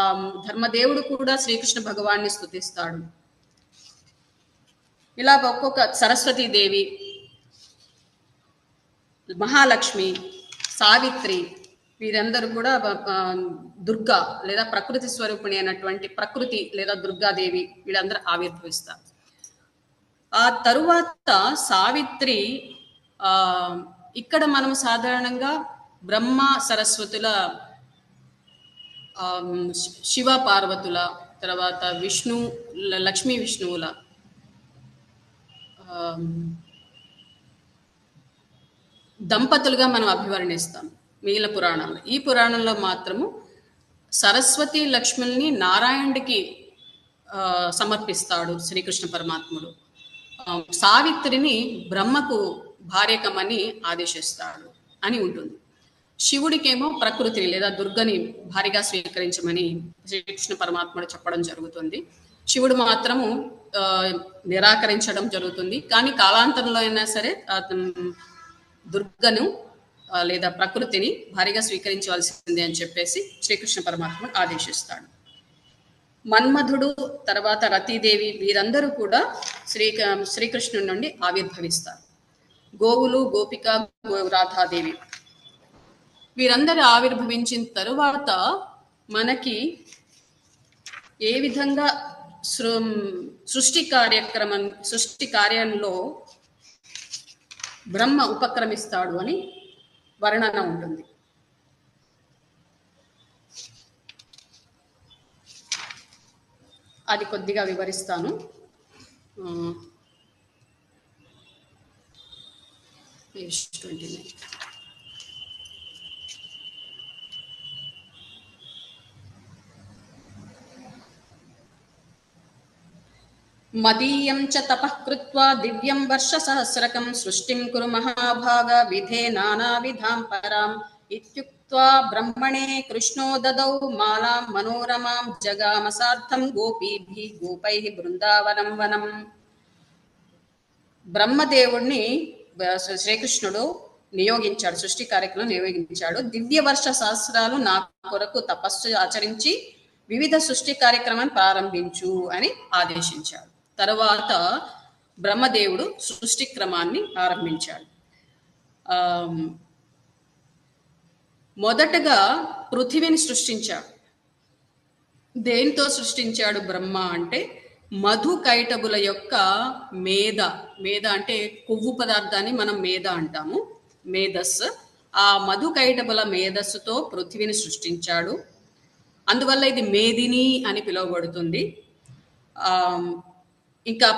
ధర్మదేవుడు కూడా శ్రీకృష్ణ భగవాన్ని స్తుతిస్తాడు. ఇలా ఒక్కొక్క సరస్వతీదేవి, మహాలక్ష్మి, సావిత్రి, వీరందరూ కూడా దుర్గా లేదా ప్రకృతి స్వరూపిణి అయినటువంటి ప్రకృతి లేదా దుర్గాదేవి వీళ్ళందరూ ఆవిర్భవిస్తారు. ఆ తరువాత సావిత్రి, ఇక్కడ మనం సాధారణంగా బ్రహ్మ సరస్వతుల, శివ పార్వతుల, తర్వాత విష్ణు లక్ష్మీ విష్ణువుల దంపతులుగా మనం అభివర్ణిస్తాం మిగిలిన పురాణాలు. ఈ పురాణంలో మాత్రము సరస్వతి లక్ష్ముల్ని నారాయణుడికి సమర్పిస్తాడు శ్రీకృష్ణ పరమాత్ముడు. సావిత్రిని బ్రహ్మకు భార్యకమని ఆదేశిస్తాడు అని ఉంటుంది. శివుడికేమో ప్రకృతిని లేదా దుర్గని భార్యగా స్వీకరించమని శ్రీకృష్ణ పరమాత్ముడు చెప్పడం జరుగుతుంది. శివుడు మాత్రము నిరాకరించడం జరుగుతుంది. కానీ కాలాంతరంలో అయినా సరే దుర్గను లేదా ప్రకృతిని భారీగా స్వీకరించవలసిందే అని చెప్పేసి శ్రీకృష్ణ పరమాత్ముడు ఆదేశిస్తాడు. మన్మధుడు, తర్వాత రతీదేవి వీరందరూ కూడా శ్రీకృష్ణుడి నుండి ఆవిర్భవిస్తారు. గోవులు, గోపిక, రాధాదేవి వీరందరూ ఆవిర్భవించిన తరువాత మనకి ఏ విధంగా సృష్టి కార్యంలో బ్రహ్మ ఉపక్రమిస్తాడు అని వర్ణన ఉంటుంది. అది కొద్దిగా వివరిస్తాను. పేజ్ 29. మదీయం చ తపః కృత్వా దివ్యం వర్షసహస్రకం సృష్టిం కురు మహాభాగ విధే నానావిధాం పరాం ఇత్యుక్తో कृत्वा ब्रह्मणे कृष्णो ददौ मालां मनोरमां जगाम सार्थं गोपीभिः गोपैः బృందావనం వనం. బ్రహ్మదేవుణ్ణి శ్రీకృష్ణుడు నియోగించాడు, సృష్టి కార్యక్రమం నియోగించాడు. దివ్య వర్ష సహస్రాలు నా కొరకు తపస్సు ఆచరించి వివిధ సృష్టి కార్యక్రమాన్ని ప్రారంభించు అని ఆదేశించాడు. తర్వాత బ్రహ్మదేవుడు సృష్టి క్రమాన్ని ఆరంభించాడు. మొదటగా పృథివిని సృష్టించాడు. దేనితో సృష్టించాడు బ్రహ్మ అంటే మధు కైటబుల యొక్క మేధ అంటే కొవ్వు పదార్థాన్ని మనం మేధ అంటాము, మేధస్సు. ఆ మధు కైటబుల మేధస్సుతో పృథివిని సృష్టించాడు. అందువల్ల ఇది మేదిని అని పిలువబడుతుంది. ఇంకా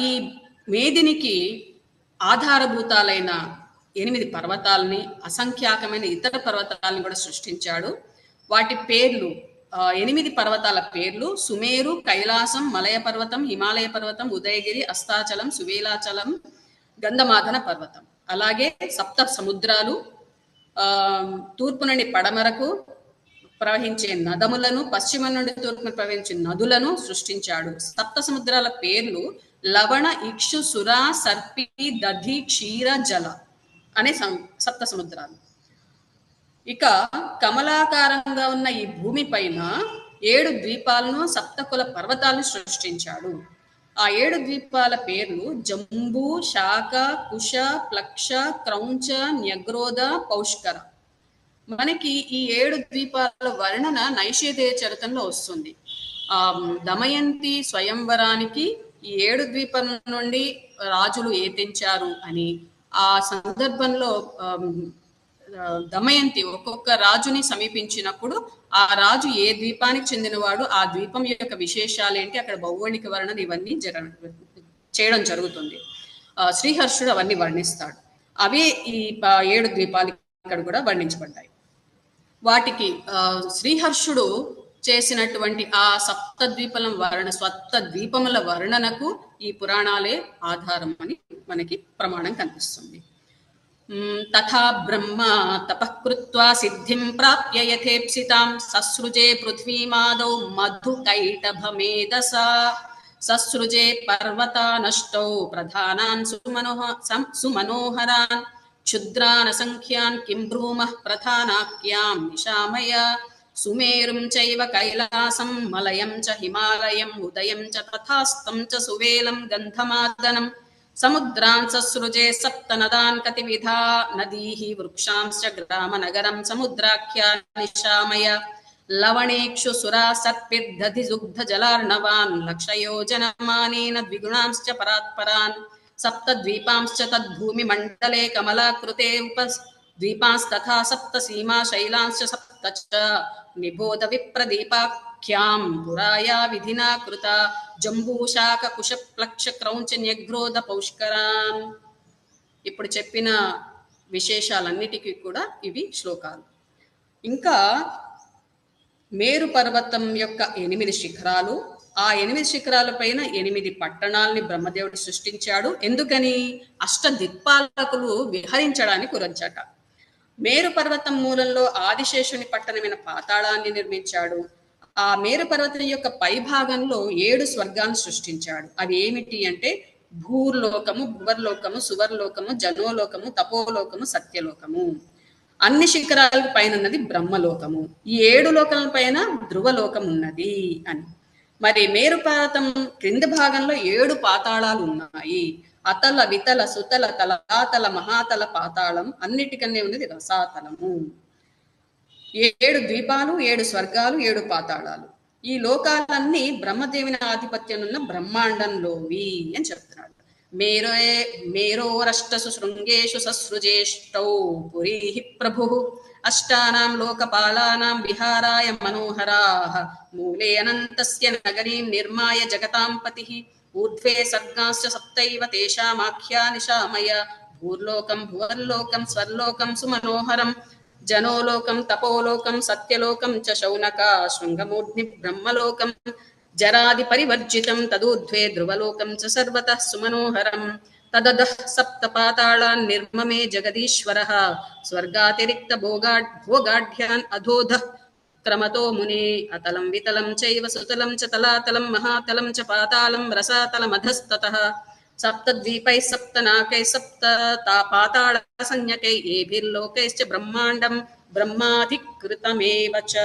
ఈ మేదినికి ఆధారభూతాలైన 8 పర్వతాలని, అసంఖ్యాకమైన ఇతర పర్వతాలను కూడా సృష్టించాడు. వాటి పేర్లు 8 పర్వతాల పేర్లు సుమేరు, కైలాసం, మలయ పర్వతం, హిమాలయ పర్వతం, ఉదయగిరి, అస్తాచలం, సువేలాచలం, గంధమాదన పర్వతం. అలాగే 7 సముద్రాలు, తూర్పు నుండి పడమరకు ప్రవహించే నదములను, పశ్చిమ నుండి తూర్పు ప్రవహించే నదులను సృష్టించాడు. 7 సముద్రాల పేర్లు లవణ, ఇక్షు, సుర, సర్పి, దధి, క్షీర, జల అనే 7 సముద్రాలు. ఇక కమలాకారంగా ఉన్న ఈ భూమి పైన 7 ద్వీపాలను, 7 కుల పర్వతాలను సృష్టించాడు. ఆ 7 ద్వీపాల పేర్లు జంబూ, శాఖ, కుశ, ప్లక్ష, క్రౌంచ, న్యగ్రోధ, పౌష్కర. మనకి ఈ 7 ద్వీపాల వర్ణన నైషేధేయ చరితంలో వస్తుంది. దమయంతి స్వయంవరానికి ఈ 7 ద్వీపాల నుండి రాజులు ఏతించారు అని, ఆ సందర్భంలో దమయంతి ఒక్కొక్క రాజుని సమీపించినప్పుడు ఆ రాజు ఏ ద్వీపానికి చెందినవాడు, ఆ ద్వీపం యొక్క విశేషాలు ఏంటి, అక్కడ భౌగోళిక వర్ణన ఇవన్నీ చేయడం జరుగుతుంది. శ్రీహర్షుడు అవన్నీ వర్ణిస్తాడు. అవే ఈ 7 ద్వీపాలు ఇక్కడ కూడా వర్ణించబడ్డాయి. వాటికి శ్రీహర్షుడు చేసినటువంటి ఆ సప్తద్వీపముల వర్ణనకు ఈ పురాణాలే ఆధారం అని మనకి ప్రమాణం కనిపిస్తుంది. తథా బ్రహ్మ తపః కృత్వా సిద్ధిం ప్రాప్య యథేప్సితాం ససృజే పృథ్వీమాదౌ మధు కైటభమేధసా ససృజే పర్వతానష్టౌ ప్రధానాన్ సుమనోహరాన్ క్షుద్రాన్ అసంఖ్యాన్ కిం బ్రూమః ప్రధానాఖ్యాం నిశామయ సుమేరుం చైవ కైలాసం మలయం చ హిమాలయం ఉదయం చ తథాస్తం చ సువేలం గంధమాదనం సముద్రాన్ ససృజే 7 నదాన్ కతివిధా నదీః వృక్షాంశ్చ గ్రామ నగరం సముద్రాఖ్యా నిశామయ లవణేక్షు సురా సర్పిర్దధి దుగ్ధ జలార్ణవాన్ లక్షయోజనమానేన ద్విగుణాంశ్చ పరాత్పరాన్ 7 ద్వీపాంశ్చ తద్భూమి మండలే కమలాకృతే ఉపద్వీపాంస్తథా 7 సీమా శైలాంశ్చ 7 చ నిబోధ విప్రదీపాఖ్యాం పురాయా విధినా కృత జంబూశాఖ కుశ ప్లక్ష క్రౌంచ న్యగ్రోధ పౌష్కరాన్. ఇప్పుడు చెప్పిన విశేషాలన్నిటికీ కూడా ఇవి శ్లోకాలు. ఇంకా మేరు పర్వతం యొక్క 8 శిఖరాలు, ఆ 8 శిఖరాల పైన 8 పట్టణాలని బ్రహ్మదేవుడు సృష్టించాడు. ఎందుకని? అష్టదిక్పాలకులు విహరించడానికి కురంచట. మేరు పర్వతం మూలంలో ఆదిశేషుని పట్టణమైన పాతాళాన్ని నిర్మించాడు. ఆ మేరు పర్వతం యొక్క పై భాగంలో 7 స్వర్గాలను సృష్టించాడు. అవి ఏమిటి అంటే భూర్లోకము, భువర్లోకము, సువర్లోకము, జనోలోకము, తపోలోకము, సత్యలోకము. అన్ని శిఖరాలకు పైన ఉన్నది బ్రహ్మలోకము. ఈ 7 లోకాల పైన ధ్రువలోకం ఉన్నది అని. మరి మేరు పర్వతం క్రింది భాగంలో 7 పాతాళాలు ఉన్నాయి. అతల, వితల, సుతల, తలాతల, మహాతల, పాతాళం, అన్నిటికన్నా ఉన్నది రసాతలము. 7 ద్వీపాలు, 7 స్వర్గాలు, 7 పాతాళాలు. ఈ లోకాలన్నీ బ్రహ్మదేవుని ఆధిపత్యం ఉన్న బ్రహ్మాండంలోవి అని చెప్తున్నాడు. మేరోరష్టసు శృంగేషు ససృజేష్టౌ పురీః ప్రభుః అష్టానాం లోకపాలానాం విహారాయ మనోహరాః మూలే అనంతస్య నగరీం నిర్మాయ జగతాం పతిః ఊర్ధ్వే సర్గాంశ్చ 7 తేషామాఖ్యా నిశామయ భూర్లోకం, భువర్లోకం, స్వర్లోకం సుమనోహరం జనోలోకం, తపోలోకం, సత్యలోకం చ శౌనక శృంగమూర్ధ్ని బ్రహ్మలోకం జరాది పరివర్జితం తదూర్ధ్వే ధ్రువలోకం చ సర్వతః సుమనోహరం తదదః సప్త పాతాళాన్ నిర్మమే జగదీశ్వరః స్వర్గాతిరిక్త భోగాఢ్యాన్ అధోధః క్రమతో మునే అతలం వితలం చైవ సుతలం చ తలాతలం మహాతలం చ పాతాళం రసాతలమధస్తతః సప్తద్వీపైః సప్తనాకైః సప్త పాతాళ సంజ్ఞకై ఏభిర్లోకైశ్చ బ్రహ్మాండం బ్రహ్మాధికృతమేవ చ.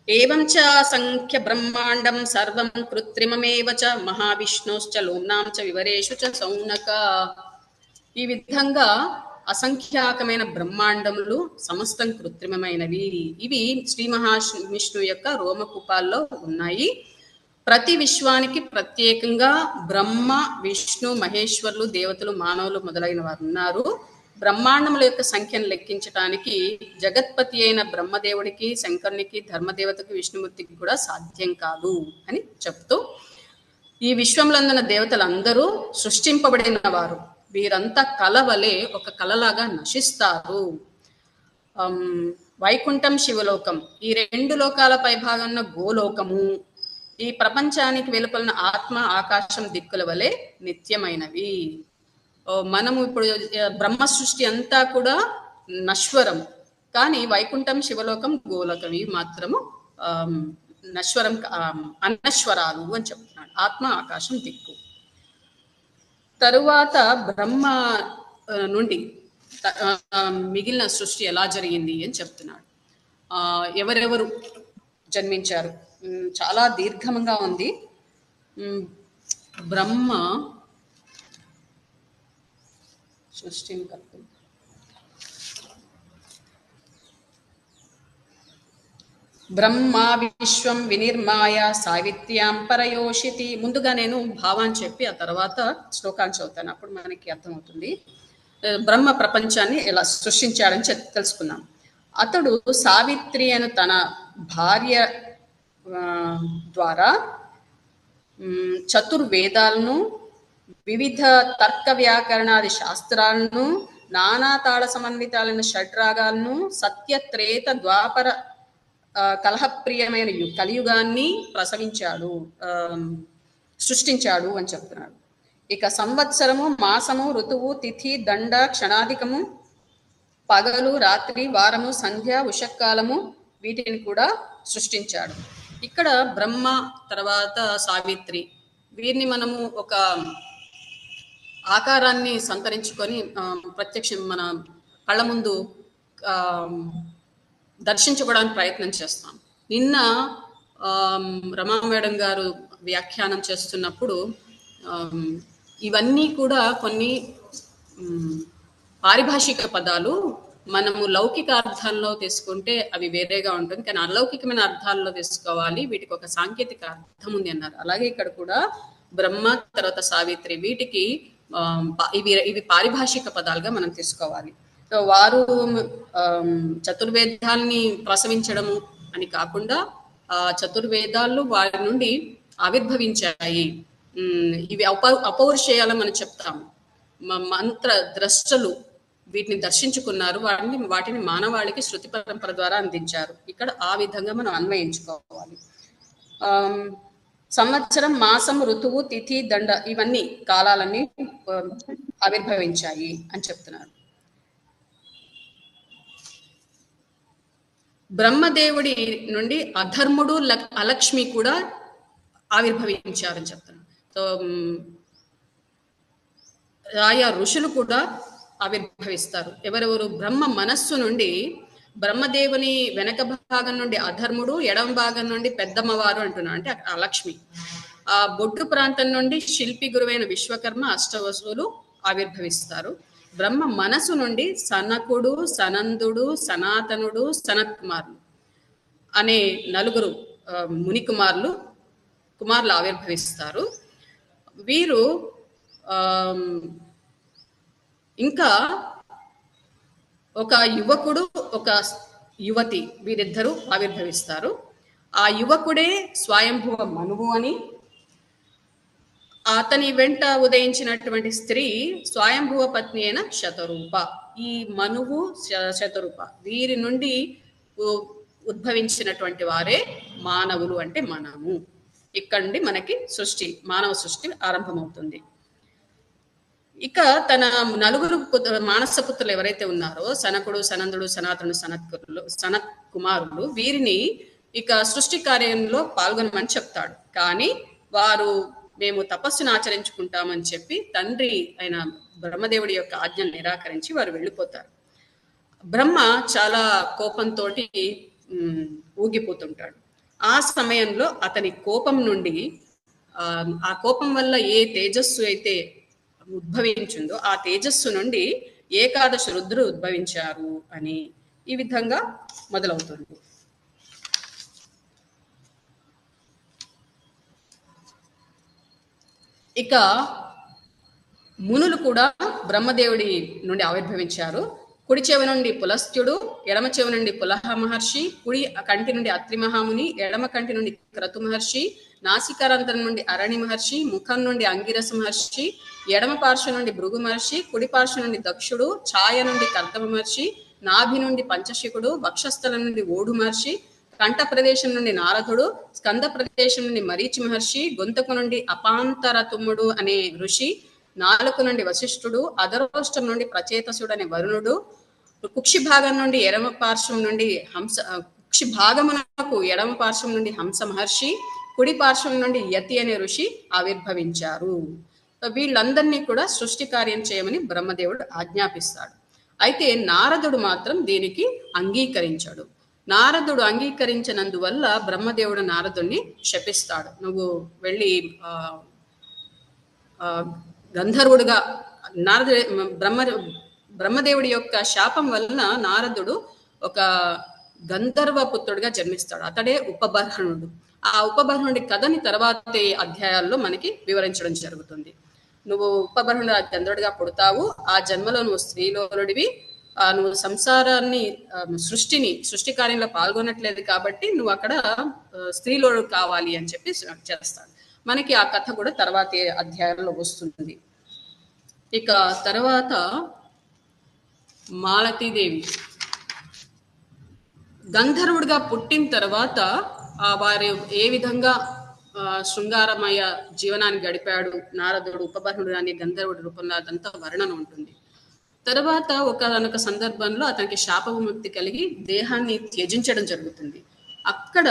ఏవం చ అసంఖ్య బ్రహ్మాండం సర్వం కృత్రిమమేవ చ మహావిష్ణోశ్చ లోమ్నాం చ వివరేషు చ సౌనక. ఈ విధంగా అసంఖ్యాకమైన బ్రహ్మాండములు సమస్తం కృత్రిమమైనవి. ఇవి శ్రీ మహావిష్ణు యొక్క రోమకూపాల్లో ఉన్నాయి. ప్రతి విశ్వానికి ప్రత్యేకంగా బ్రహ్మ, విష్ణు, మహేశ్వరులు, దేవతలు, మానవులు మొదలైన వారు ఉన్నారు. బ్రహ్మాండముల యొక్క సంఖ్యను లెక్కించడానికి జగత్పతి అయిన బ్రహ్మదేవుడికి, శంకరునికి, ధర్మదేవతకి, విష్ణుమూర్తికి కూడా సాధ్యం కాదు అని చెప్తూ, ఈ విశ్వంలో దేవతలందరూ సృష్టింపబడిన వారు. వీరంతా కలవలే ఒక కలలాగా నశిస్తారు. వైకుంఠం, శివలోకం, ఈ రెండు లోకాల పై భాగంలో గోలోకము, ఈ ప్రపంచానికి వెలుపలిన ఆత్మ, ఆకాశం దిక్కుల వలె నిత్యమైనవి. మనము ఇప్పుడు బ్రహ్మ సృష్టి అంతా కూడా నశ్వరం, కానీ వైకుంఠం, శివలోకం, గోలోకం ఇవి మాత్రము నశ్వరం, అనశ్వరాలు అని చెప్తున్నాడు. ఆత్మ, ఆకాశం, దిక్కు. తరువాత బ్రహ్మ నుండి మిగిలిన సృష్టి ఎలా జరిగింది అని చెప్తున్నాడు. ఎవరెవరు జన్మించారు, చాలా దీర్ఘంగా ఉంది. బ్రహ్మ సృష్టిని కల్పి బ్రహ్మ విశ్వం వినిర్మాయ సావిత్ర్యాం పరయోషితి. ముందుగా నేను భావాన్ని చెప్పి ఆ తర్వాత శ్లోకాన్ని చదువుతాను, అప్పుడు మనకి అర్థమవుతుంది. బ్రహ్మ ప్రపంచాన్ని ఎలా సృష్టించాడని తెలుసుకున్నాం. అతడు సావిత్రి అను తన భార్య ద్వారా చతుర్వేదాలను, వివిధ తర్క వ్యాకరణాది శాస్త్రాలను, నానా తాళ సమన్వితాలైన షడ్రాగాలను, సత్య త్రేత ద్వాపర కలహప్రియమైన కలియుగాన్ని సృష్టించాడు అని చెప్తున్నాడు. ఇక సంవత్సరము, మాసము, ఋతువు, తిథి, దండ, క్షణాధికము, పగలు, రాత్రి, వారము, సంధ్య, ఉషకాలము వీటిని కూడా సృష్టించాడు. ఇక్కడ బ్రహ్మ తర్వాత సావిత్రి, వీరిని మనము ఒక ఆకారాన్ని సంతరించుకొని ప్రత్యక్షం మన కళ్ళ ముందు దర్శించుకోవడానికి ప్రయత్నం చేస్తాం. నిన్న రమా మేడం గారు వ్యాఖ్యానం చేస్తున్నప్పుడు ఇవన్నీ కూడా కొన్ని పారిభాషిక పదాలు. మనము లౌకిక అర్థాల్లో తీసుకుంటే అవి వేరేగా ఉంటుంది, కానీ అలౌకికమైన అర్థాల్లో తీసుకోవాలి, వీటికి ఒక సాంకేతిక అర్థం ఉంది అన్నారు. అలాగే ఇక్కడ కూడా బ్రహ్మ తర్వాత సావిత్రి, వీటికి ఇవి పారిభాషిక పదాలుగా మనం తీసుకోవాలి. సో వారు చతుర్వేదాల్ని ప్రసవించడము అని కాకుండా చతుర్వేదాలు వారి నుండి ఆవిర్భవించాయి. ఇవి అపౌరుషేయాలని మనం చెప్తాము. మంత్ర ద్రష్టలు వీటిని దర్శించుకున్నారు, వాటిని మానవాళికి శృతి పరంపర ద్వారా అందించారు. ఇక్కడ ఆ విధంగా మనం అన్వయించుకోవాలి. సంవత్సరం, మాసం, ఋతువు, తిథి, దండ ఇవన్నీ కాలాలన్నీ ఆవిర్భవించాయి అని చెప్తున్నారు. బ్రహ్మదేవుడి నుండి అధర్ముడు, అలక్ష్మి కూడా ఆవిర్భవించారని చెప్తున్నారు. సో ఆయా ఋషులు కూడా ఆవిర్భవిస్తారు. ఎవరెవరు? బ్రహ్మ మనస్సు నుండి బ్రహ్మదేవుని వెనక భాగం నుండి అధర్ముడు, ఎడమ భాగం నుండి పెద్దమ్మవారు అంటున్నారు, అంటే అలక్ష్మి. ఆ బొడ్డు ప్రాంతం నుండి శిల్పి గురువైన విశ్వకర్మ, అష్టవసువులు ఆవిర్భవిస్తారు. బ్రహ్మ మనసు నుండి సనకుడు, సనందుడు, సనాతనుడు, సనత్ కుమారులు అనే నలుగురు ముని కుమారులు ఆవిర్భవిస్తారు. వీరు ఇంకా ఒక యువకుడు, ఒక యువతి, వీరిద్దరూ ఆవిర్భవిస్తారు. ఆ యువకుడే స్వయంభువ మనువు అని, అతని వెంట ఉదయించినటువంటి స్త్రీ స్వయంభువ పత్ని అయిన శతరూప. ఈ మనువు, శతరూప వీరి నుండి ఉద్భవించినటువంటి వారే మానవులు, అంటే మనము. ఇక్కడ నుండి మనకి మానవ సృష్టి ఆరంభమవుతుంది. ఇక తన నలుగురు మానస పుత్రులు ఎవరైతే ఉన్నారో సనకుడు, సనందుడు, సనాతనుడు, సనత్ కుమారులు, వీరిని ఇక సృష్టి కార్యంలో పాల్గొనమని చెప్తాడు. కానీ వారు మేము తపస్సును ఆచరించుకుంటామని చెప్పి తండ్రి అయిన బ్రహ్మదేవుడి యొక్క ఆజ్ఞను నిరాకరించి వారు వెళ్ళిపోతారు. బ్రహ్మ చాలా కోపంతో ఊగిపోతుంటాడు. ఆ సమయంలో అతని కోపం నుండి ఆ కోపం వల్ల ఏ తేజస్సు అయితే ఉద్భవించిందో ఆ తేజస్సు నుండి ఏకాదశ రుద్రులు ఉద్భవించారు అని ఈ విధంగా మొదలవుతుంది. ఇక మునులు కూడా బ్రహ్మదేవుడి నుండి ఆవిర్భవించారు. కుడి చెవి నుండి పులస్త్యుడు, ఎడమ చెవి నుండి పులహ మహర్షి, కుడి కంటి నుండి అత్రి మహాముని, ఎడమ కంటి నుండి క్రతు మహర్షి, నాసికారంధ్రం నుండి అరణి మహర్షి, ముఖం నుండి అంగిరస మహర్షి, ఎడమ పార్శ్వ నుండి భృగు మహర్షి, కుడి పార్శ్వ నుండి దక్షుడు, ఛాయ నుండి కర్దమ మహర్షి, నాభి నుండి పంచశికుడు, వక్షస్థలం నుండి ఓడు మహర్షి, కంఠ ప్రదేశం నుండి నారదుడు, స్కంద ప్రదేశం నుండి మరీచి మహర్షి, గొంతుకు నుండి అపాంతరతుముడు అనే ఋషి, నాలుక నుండి వశిష్ఠుడు, అధరోష్టం నుండి ప్రచేతసుడు అనే వరుణుడు, కుక్షి భాగం నుండి ఎడమ పార్శ్వం నుండి కుక్షి భాగమునకు ఎడమ పార్శ్వం నుండి హంస మహర్షి, కుడి పార్శ్వం నుండి యతి అనే ఋషి ఆవిర్భవించారు. వీళ్ళందరినీ కూడా సృష్టి కార్యం చేయమని బ్రహ్మదేవుడు ఆజ్ఞాపిస్తాడు. అయితే నారదుడు మాత్రం దీనికి అంగీకరించాడు. నారదుడు అంగీకరించినందువల్ల బ్రహ్మదేవుడు నారదుడిని శపిస్తాడు. నువ్వు వెళ్ళి గంధర్వుడుగా బ్రహ్మదేవుడి యొక్క శాపం వలన నారదుడు ఒక గంధర్వ పుత్రుడిగా జన్మిస్తాడు. అతడే ఉపబర్హణుడు. ఆ ఉపబర్హణుడి కథని తర్వాతి అధ్యాయాల్లో మనకి వివరించడం జరుగుతుంది. నువ్వు ఉపబర్హణుడు గంధర్వుడిగా పుడతావు, ఆ జన్మలో నువ్వు స్త్రీలోలుడివి, నువ్వు సంసారాన్ని సృష్టి కార్యంలో పాల్గొనట్లేదు కాబట్టి నువ్వు అక్కడ స్త్రీలోడు కావాలి అని చెప్పి చేస్తాడు. మనకి ఆ కథ కూడా తర్వాతి అధ్యాయంలో వస్తుంది. ఇక తర్వాత మాలతీదేవి గంధర్వుడిగా పుట్టిన తర్వాత వారు ఏ విధంగా శృంగారమయ జీవనాన్ని గడిపాడు నారదుడు, ఉపబర్హుడు అనే గంధర్వుడి రూపంలో అదంతా వర్ణన ఉంటుంది. తర్వాత ఒకనొక సందర్భంలో అతనికి శాప విముక్తి కలిగి దేహాన్ని త్యజించడం జరుగుతుంది. అక్కడ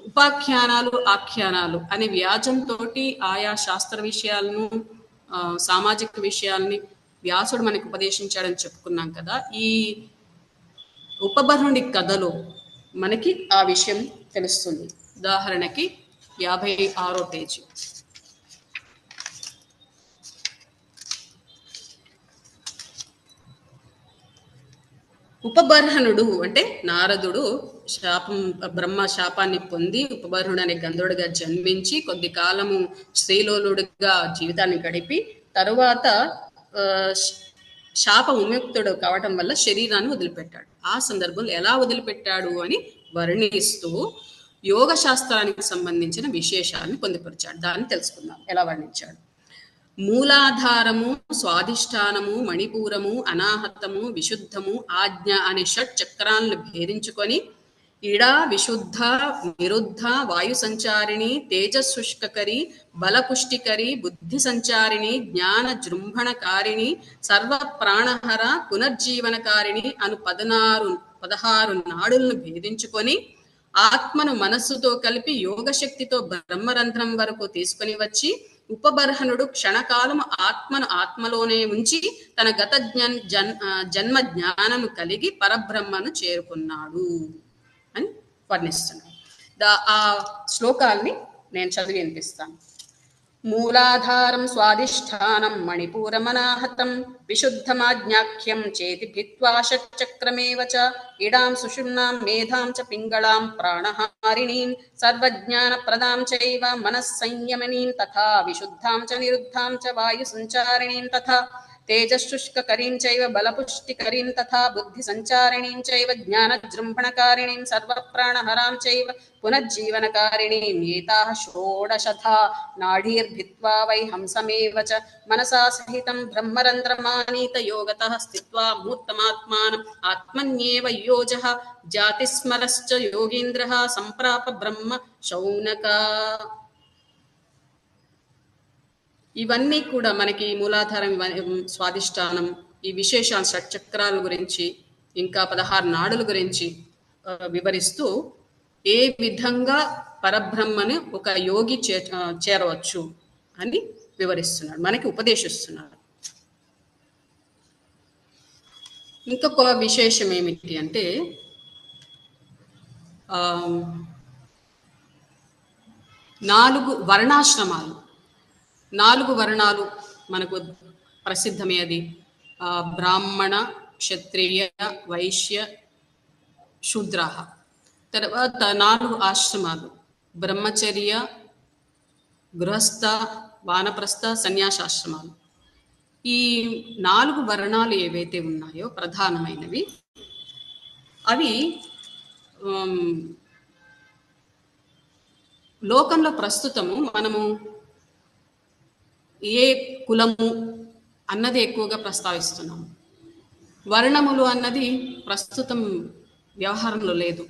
ఉపాఖ్యానాలు, ఆఖ్యానాలు అనే వ్యాజంతో ఆయా శాస్త్ర విషయాలను, సామాజిక విషయాల్ని వ్యాసుడు మనకు ఉపదేశించాడని చెప్పుకున్నాం కదా. ఈ ఉపబర్హుడి కథలో మనకి ఆ విషయం తెలుస్తుంది. ఉదాహరణకి 56వ పేజీ. ఉపబర్హణుడు అంటే నారదుడు బ్రహ్మ శాపాన్ని పొంది ఉపబర్హుడు అనే గంధర్వుడిగా జన్మించి కొద్ది కాలము స్త్రీలోలుడిగా జీవితాన్ని గడిపి తరువాత శాప విముక్తుడు కావటం వల్ల శరీరాన్ని వదిలిపెట్టాడు. ఆ సందర్భంలో ఎలా వదిలిపెట్టాడు అని వర్ణిస్తూ యోగ శాస్త్రానికి సంబంధించిన విశేషాలను పొందుపరిచాడు. దాన్ని తెలుసుకుందాం ఎలా వర్ణించాడు. మూలాధారము, స్వాధిష్టానము, మణిపూరము, అనాహతము, విశుద్ధము, ఆజ్ఞ అనే షట్ చక్రాలను భేదించుకొని ఇడా, విశుద్ధ, నిరుద్ధ, వాయు సంచారిణి, తేజశుష్కరి, బలపుష్టికరి, బుద్ధి సంచారిణి, జ్ఞాన జృంభణకారిణి, సర్వ ప్రాణహర, పునర్జీవనకారిణి అను 16 నాడులను భేదించుకొని ఆత్మను మనస్సుతో కలిపి యోగశక్తితో బ్రహ్మరంధ్రం వరకు తీసుకొని వచ్చి ఉపబర్హనుడు క్షణకాలము ఆత్మను ఆత్మలోనే ఉంచి తన గత జన్మ జ్ఞానము కలిగి పరబ్రహ్మను చేరుకున్నాడు అని వర్ణిస్తున్నాడు. ఆ శ్లోకాల్ని నేను చదివి వినిపిస్తాను. మూలాధారం స్వాధిష్టానం మణిపూరమనాహతం విశుద్ధమాజ్ఞాఖ్యం చేతి భిత్వా షట్చక్రమేవ చ ఇడాం సుషుమ్నాం మేధాం చ పింగళాం ప్రాణహారిణీం సర్వజ్ఞానప్రదాం చైవ మనస్సంయమనీం తథా విశుద్ధాం చ నిరుద్ధాం చ వాయు సంచారిణీం తథా తేజశుష్కరీం చైవ బలపుష్టికరీం తథా బుద్ధి సంచారిణీం చైవ జ్ఞానజృంభణకారిణీం సర్వప్రాణహరాం చైవ పునర్జీవనకారిణీం ఏతాః షోడశధా నాడీర్భిత్వా వై హంసమేవ చ మనసా సహితం బ్రహ్మరంధ్రమానీత యోగతః స్థిత్వా మూర్తమాత్మానం ఆత్మన్యేవ యోజః జాతిస్మరశ్చ యోగీంద్రః సంప్రాప బ్రహ్మ శౌనక. ఇవన్నీ కూడా మనకి మూలాధారం, స్వాదిష్టానం, ఈ విశేషాలు షట్చక్రాల గురించి, ఇంకా 16 నాడుల గురించి వివరిస్తూ ఏ విధంగా పరబ్రహ్మను ఒక యోగి చేరవచ్చు అని వివరిస్తున్నాడు, మనకి ఉపదేశిస్తున్నాడు. ఇంకొక విశేషం ఏమిటి అంటే, 4 వర్ణాశ్రమాలు, 4 వర్ణాలు మనకు ప్రసిద్ధమే. అది బ్రాహ్మణ, క్షత్రియ, వైశ్య, శూద్ర. తర్వాత 4 ఆశ్రమాలు: బ్రహ్మచర్య, గృహస్థ, వానప్రస్థ, సన్యాసాశ్రమాలు. ఈ 4 వర్ణాలు ఏవైతే ఉన్నాయో ప్రధానమైనవి, అవి లోకంలో ప్రస్తుతము మనము ఏ కులము అన్నది ఎక్కువగా ప్రస్తావిస్తున్నాము. వర్ణములు అన్నది ప్రస్తుతం వ్యవహారంలో లేదు,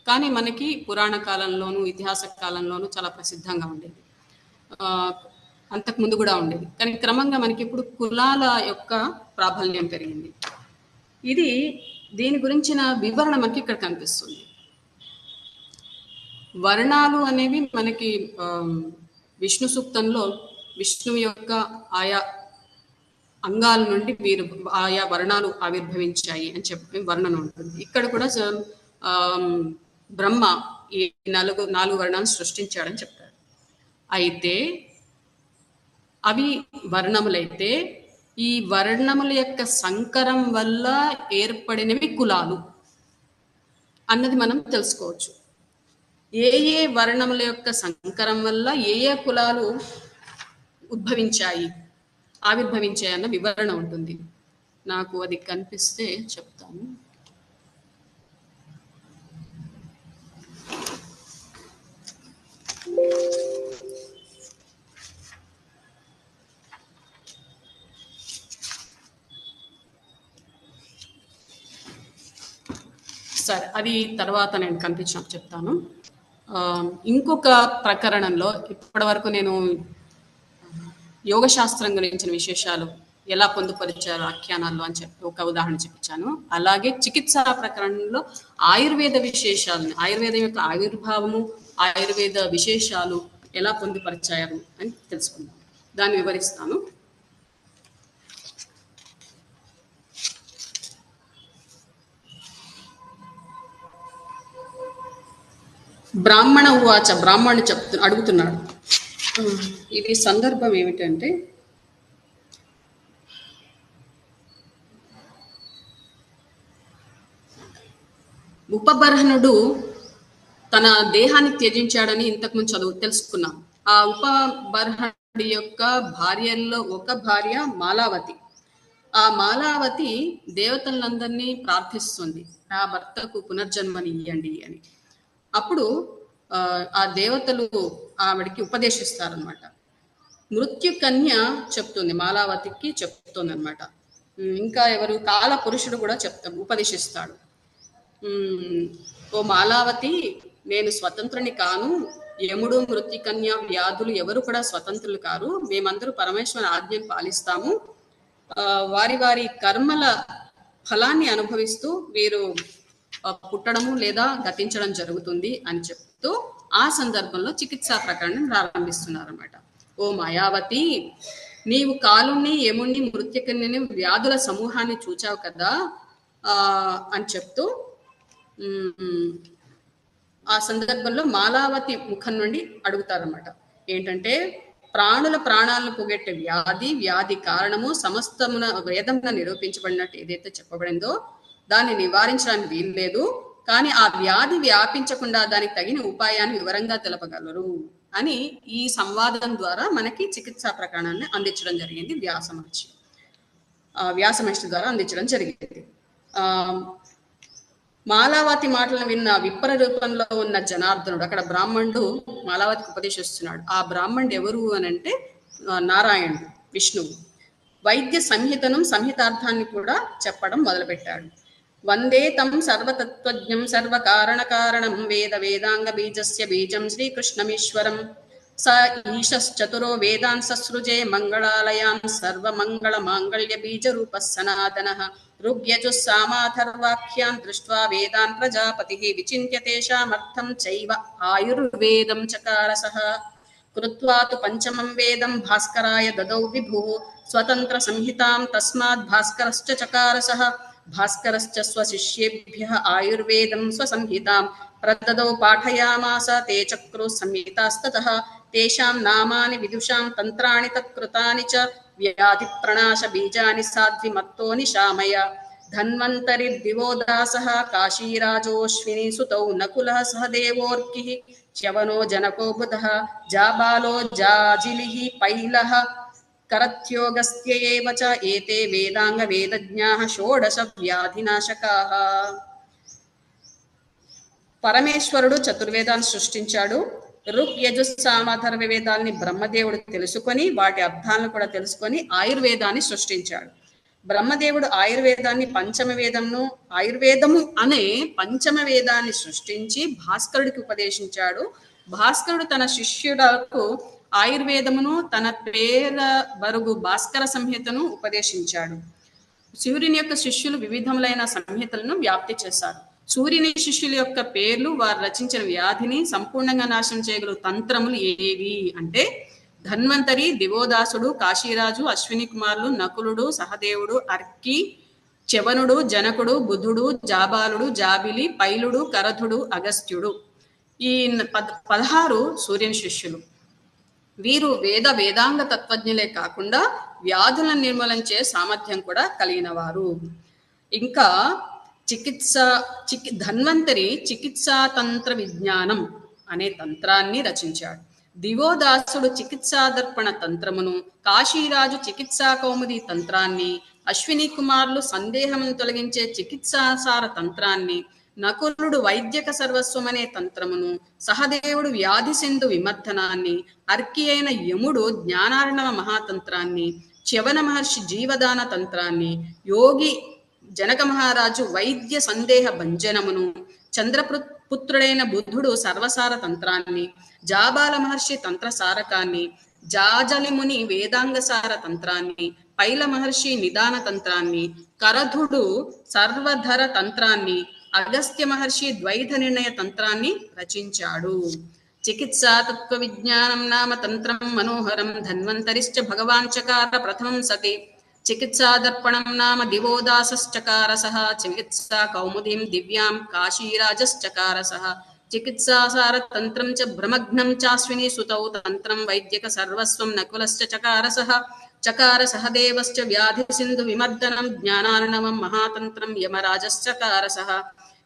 కానీ మనకి పురాణ కాలంలోనూ ఇతిహాస కాలంలోనూ చాలా ప్రసిద్ధంగా ఉండేది. అంతకుముందు కూడా ఉండేది, కానీ క్రమంగా మనకి ఇప్పుడు కులాల యొక్క ప్రాబల్యం పెరిగింది. దీని గురించిన వివరణ మనకి ఇక్కడ కనిపిస్తుంది. వర్ణాలు అనేవి మనకి విష్ణు సూక్తంలో విష్ణువు యొక్క ఆయా అంగాల నుండి వీరు ఆయా వర్ణాలు ఆవిర్భవించాయి అని చెప్పి వర్ణన ఉంటుంది. ఇక్కడ కూడా బ్రహ్మ ఈ 4 వర్ణాలను సృష్టించాడని చెప్తాడు. అయితే అవి వర్ణములైతే ఈ వర్ణముల యొక్క సంకరం వల్ల ఏర్పడినవి కులాలు అన్నది మనం తెలుసుకోవచ్చు. ఏ ఏ వర్ణముల యొక్క సంకరం వల్ల ఏ ఏ కులాలు ఆవిర్భవించాయి అన్న వివరణ ఉంటుంది. నాకు అది కనిపిస్తే చెప్తాను. సరే, అది తర్వాత నేను కనిపించినప్పుడు చెప్తాను. ఇంకొక ప్రకరణంలో ఇప్పటి వరకు నేను యోగ శాస్త్రం గురించిన విశేషాలు ఎలా పొందుపరిచారు ఆఖ్యానాల్లో అని చెప్పి ఒక ఉదాహరణ చెప్పించాను. అలాగే చికిత్సా ప్రకరణంలో ఆయుర్వేద విశేషాలను, ఆయుర్వేదం యొక్క ఆవిర్భావము, ఆయుర్వేద విశేషాలు ఎలా పొందుపరిచారు అని తెలుసుకుందాం. దాన్ని వివరిస్తాను. బ్రాహ్మణ ఉవాచ, బ్రాహ్మణుడు అడుగుతున్నాడు. ఇది సందర్భం ఏమిటంటే, ఉపబర్హనుడు తన దేహాన్ని త్యజించాడని ఇంతకుముందు తెలుసుకున్నాం. ఆ ఉపబర్హనుడి యొక్క భార్యల్లో ఒక భార్య మాలావతి. ఆ మాలావతి దేవతలందరినీ ప్రార్థిస్తుంది, నా భర్తకు పునర్జన్మని ఇయ్యండి అని. అప్పుడు ఆ దేవతలు ఆవిడికి ఉపదేశిస్తారనమాట. మృత్యు కన్య చెప్తుంది, మాలావతికి చెప్తుంది అనమాట. ఇంకా ఎవరు, కాల పురుషుడు కూడా ఉపదేశిస్తాడు. ఓ మాలావతి, నేను స్వతంత్రుని కాను, యముడు, మృత్యు కన్య, వ్యాధులు ఎవరు కూడా స్వతంత్రులు కారు. మేమందరూ పరమేశ్వరుని ఆజ్ఞను పాలిస్తాము. వారి వారి కర్మల ఫలాన్ని అనుభవిస్తూ వీరు పుట్టడము లేదా గతించడం జరుగుతుంది అని చెప్తూ ఆ సందర్భంలో చికిత్సా ప్రకరణం ప్రారంభిస్తున్నారన్నమాట. ఓ మాయావతి, నీవు కాలుని, యముణ్ణి, మృత్యుకన్యని, వ్యాధుల సమూహాన్ని చూచావు కదా అని చెప్తూ ఆ సందర్భంలో మాలావతి ముఖం నుండి అడుగుతారన్నమాట. ఏంటంటే, ప్రాణుల ప్రాణాలను పొగెట్టే వ్యాధి కారణము సమస్తమున వేదమున నిరూపించబడినట్టు ఏదైతే చెప్పబడిందో దాన్ని నివారించడానికి వీలు లేదు, కానీ ఆ వ్యాధి వ్యాపించకుండా దానికి తగిన ఉపాయాన్ని వివరంగా తెలపగలరు అని ఈ సంవాదం ద్వారా మనకి చికిత్సా ప్రకరణాన్ని అందించడం జరిగింది. వ్యాసమహర్షి ద్వారా అందించడం జరిగింది. మాలావతి మాటలను విన్న విప్ర రూపంలో ఉన్న జనార్దనుడు, అక్కడ బ్రాహ్మణుడు మాలావతికి ఉపదేశిస్తున్నాడు. ఆ బ్రాహ్మణుడు ఎవరు అని అంటే నారాయణుడు, విష్ణువు. వైద్య సంహితార్థాన్ని కూడా చెప్పడం మొదలుపెట్టాడు. వందే తం సర్వతత్వజ్ఞం సర్వకారణ కారణం వేద వేదాంగ బీజస్య బీజం శ్రీకృష్ణమీశ్వరం स ईशश्चतुरो वेदान् ससृजे मङ्गलालयान् सर्वमङ्गलमाङ्गल्यबीजरूपः सनातनः ऋग्यजुः सामाथर्वाख्यान् दृष्ट्वा वेदान् प्रजापतिः विचिन्त्य तेषामर्थं चैव आयुर्वेदं चकारसः कृत्वा तु पञ्चमं वेदं भास्कराय ददौ विभुः स्वतन्त्रसंहितां तस्मात् भास्करश्च चकारसः भास्करश्च स्वशिष्येभ्यः आयुर्वेदं स्वसंहितां प्रददौ पाठयामास ते चक्रुः संहितास्ततः तेषां नामानि विदुषां तन्त्राणि तत्कृतानि च व्याधिप्रणाशबीजानि साध्विमत्तो निशामय धन्वन्तरिर्दिवोदासः काशीराजोऽश्विनी सुतौ नकुलः सहदेवोऽर्किः च्यवनो जनको बुधः जाबालो जाजिलिः पैलः करत्योगस्त्य एव च एते वेदाङ्गवेदज्ञाः षोडश వ్యాధినాశకాः. పరమేశ్వరుడు చతుర్వేదాన్ని సృష్టించాడు. ఋక్ యజుః సామధర్వ వేదాల్ని బ్రహ్మదేవుడు తెలుసుకొని వాటి అర్థాలను కూడా తెలుసుకొని ఆయుర్వేదాన్ని సృష్టించాడు. బ్రహ్మదేవుడు ఆయుర్వేదాన్ని ఆయుర్వేదము అనే పంచమ వేదాన్ని సృష్టించి భాస్కరుడికి ఉపదేశించాడు. భాస్కరుడు తన శిష్యులకు ఆయుర్వేదమును తన పేర బరుగు భాస్కర సంహితను ఉపదేశించాడు. సూర్యుని యొక్క శిష్యులు వివిధములైన సంహితలను వ్యాప్తి చేశారు. సూర్యుని శిష్యుల యొక్క పేర్లు వారు రచించిన వ్యాధిని సంపూర్ణంగా నాశనం చేయగల తంత్రములు ఏవి అంటే ధన్వంతరి, దివోదాసుడు, కాశీరాజు, అశ్విని కుమారులు, నకులుడు, సహదేవుడు, అర్కి, చ్యవనుడు, జనకుడు, బుధుడు, జాబాలుడు, జాబిలి, పైలుడు, కరథుడు, అగస్త్యుడు. ఈ 16 సూర్యుని శిష్యులు. వీరు వేదాంగ తత్వజ్ఞులే కాకుండా వ్యాధులను నిర్మూలించే సామర్థ్యం కూడా కలిగిన వారు. ఇంకా ధన్వంతరి చికిత్సా తంత్ర విజ్ఞానం అనే తంత్రాన్ని రచించాడు. దివోదాసుడు చికిత్సాదర్పణ తంత్రమును, కాశీరాజు చికిత్సా కౌముది తంత్రాన్ని, అశ్విని కుమారులు సందేహమును తొలగించే చికిత్సాసార తంత్రాన్ని, నకులుడు వైద్యక సర్వస్వం అనే తంత్రమును, సహదేవుడు వ్యాధి సింధు విమర్ధనాన్ని, అర్కి అయిన యముడు జ్ఞానార్ణవ మహాతంత్రాన్ని, చ్యవన మహర్షి జీవదాన తంత్రాన్ని, యోగి జనక మహారాజు వైద్య సందేహ భంజనమును, చంద్రపుత్రుడైన బుద్ధుడు సర్వసార తంత్రాన్ని, జాబాల మహర్షి తంత్రసారకాన్ని, జాజలిముని వేదాంగసార తంత్రాన్ని, పైల మహర్షి నిదాన తంత్రాన్ని, కరధుడు సర్వధర తంత్రాన్ని, అగస్త్య మహర్షి ద్వైత నిర్ణయ తంత్రాన్ని రచించాడు. చికిత్సా తత్వ విజ్ఞానం నామ తంత్రం మనోహరం ధన్వంతరిశ్చ భగవాన్ చకార ప్రథమం సతి చికిత్సాదర్పణం నామ దివోదాసశ్చకారసః చికిత్సా కౌముదీం దివ్యాం కాశీరాజశ్చకారసః చికిత్సాసార తంత్రం చ బ్రహ్మఘ్నం చాశ్విని సుతౌ తంత్రం వైద్యక సర్వస్వం నకులశ్చ చకారసః చకార సహదేవశ్చ వ్యాధి సింధు విమర్దనం జ్ఞానార్ణవం మహాతంత్రం యమరాజశ్చకారసః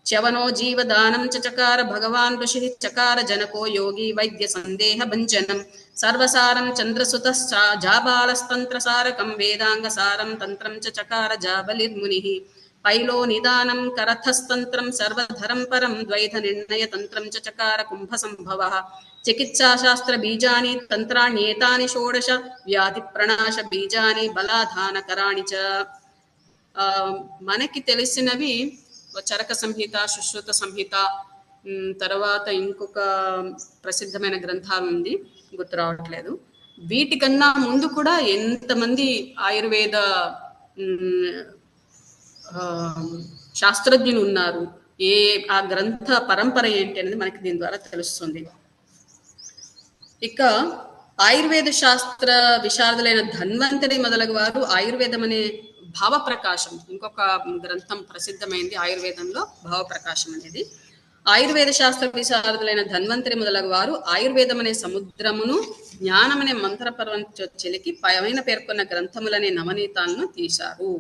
చ్యవనో జీవదానం చ చకార భగవాన్ ఋషి చకార జనకో యోగి వైద్య సందేహ భంజనం సర్వసారం చంద్రసుతః జాబాలస్తంత్రసారకం వేదాంగసారం తంత్రం చ చకార జాబలిర్మునిః పైలో నిదానం కరథస్తంత్రం సర్వధరం పరం ద్వైత నిర్ణయ తంత్రం చ చకార కుంభ సంభవః చికిత్సాశాస్త్ర బీజాని తంత్రాణ్యేతాని షోడశ వ్యాధి ప్రణాశ బీజాని బలాధానకరాణి చ. మనకి తెలిసినవి చరక సంహిత, సుశ్రుత సంహిత, తర్వాత ఇంకొక ప్రసిద్ధమైన గ్రంథాలు ఉంది, గుర్తు రావట్లేదు. వీటికన్నా ముందు కూడా ఎంతమంది ఆయుర్వేద శాస్త్రజ్ఞులు ఉన్నారు, ఆ గ్రంథ పరంపర ఏంటి అనేది మనకి దీని ద్వారా తెలుస్తుంది. ఇక ఆయుర్వేద శాస్త్ర విశారదులైన ధన్వంతరి మొదలగు వారు ఆయుర్వేదం అనే భావ ప్రకాశం, ఇంకొక గ్రంథం ప్రసిద్ధమైంది ఆయుర్వేదంలో భావ ప్రకాశం అనేది. ఆయుర్వేద శాస్త్ర విశారదులైన ధన్వంతరి మొదలగు వారు ఆయుర్వేదం అనే సముద్రమును జ్ఞానం అనే మంత్రపర్వం చెలికి పైన పేర్కొన్న గ్రంథములనే నవనీతాలను తీశారు.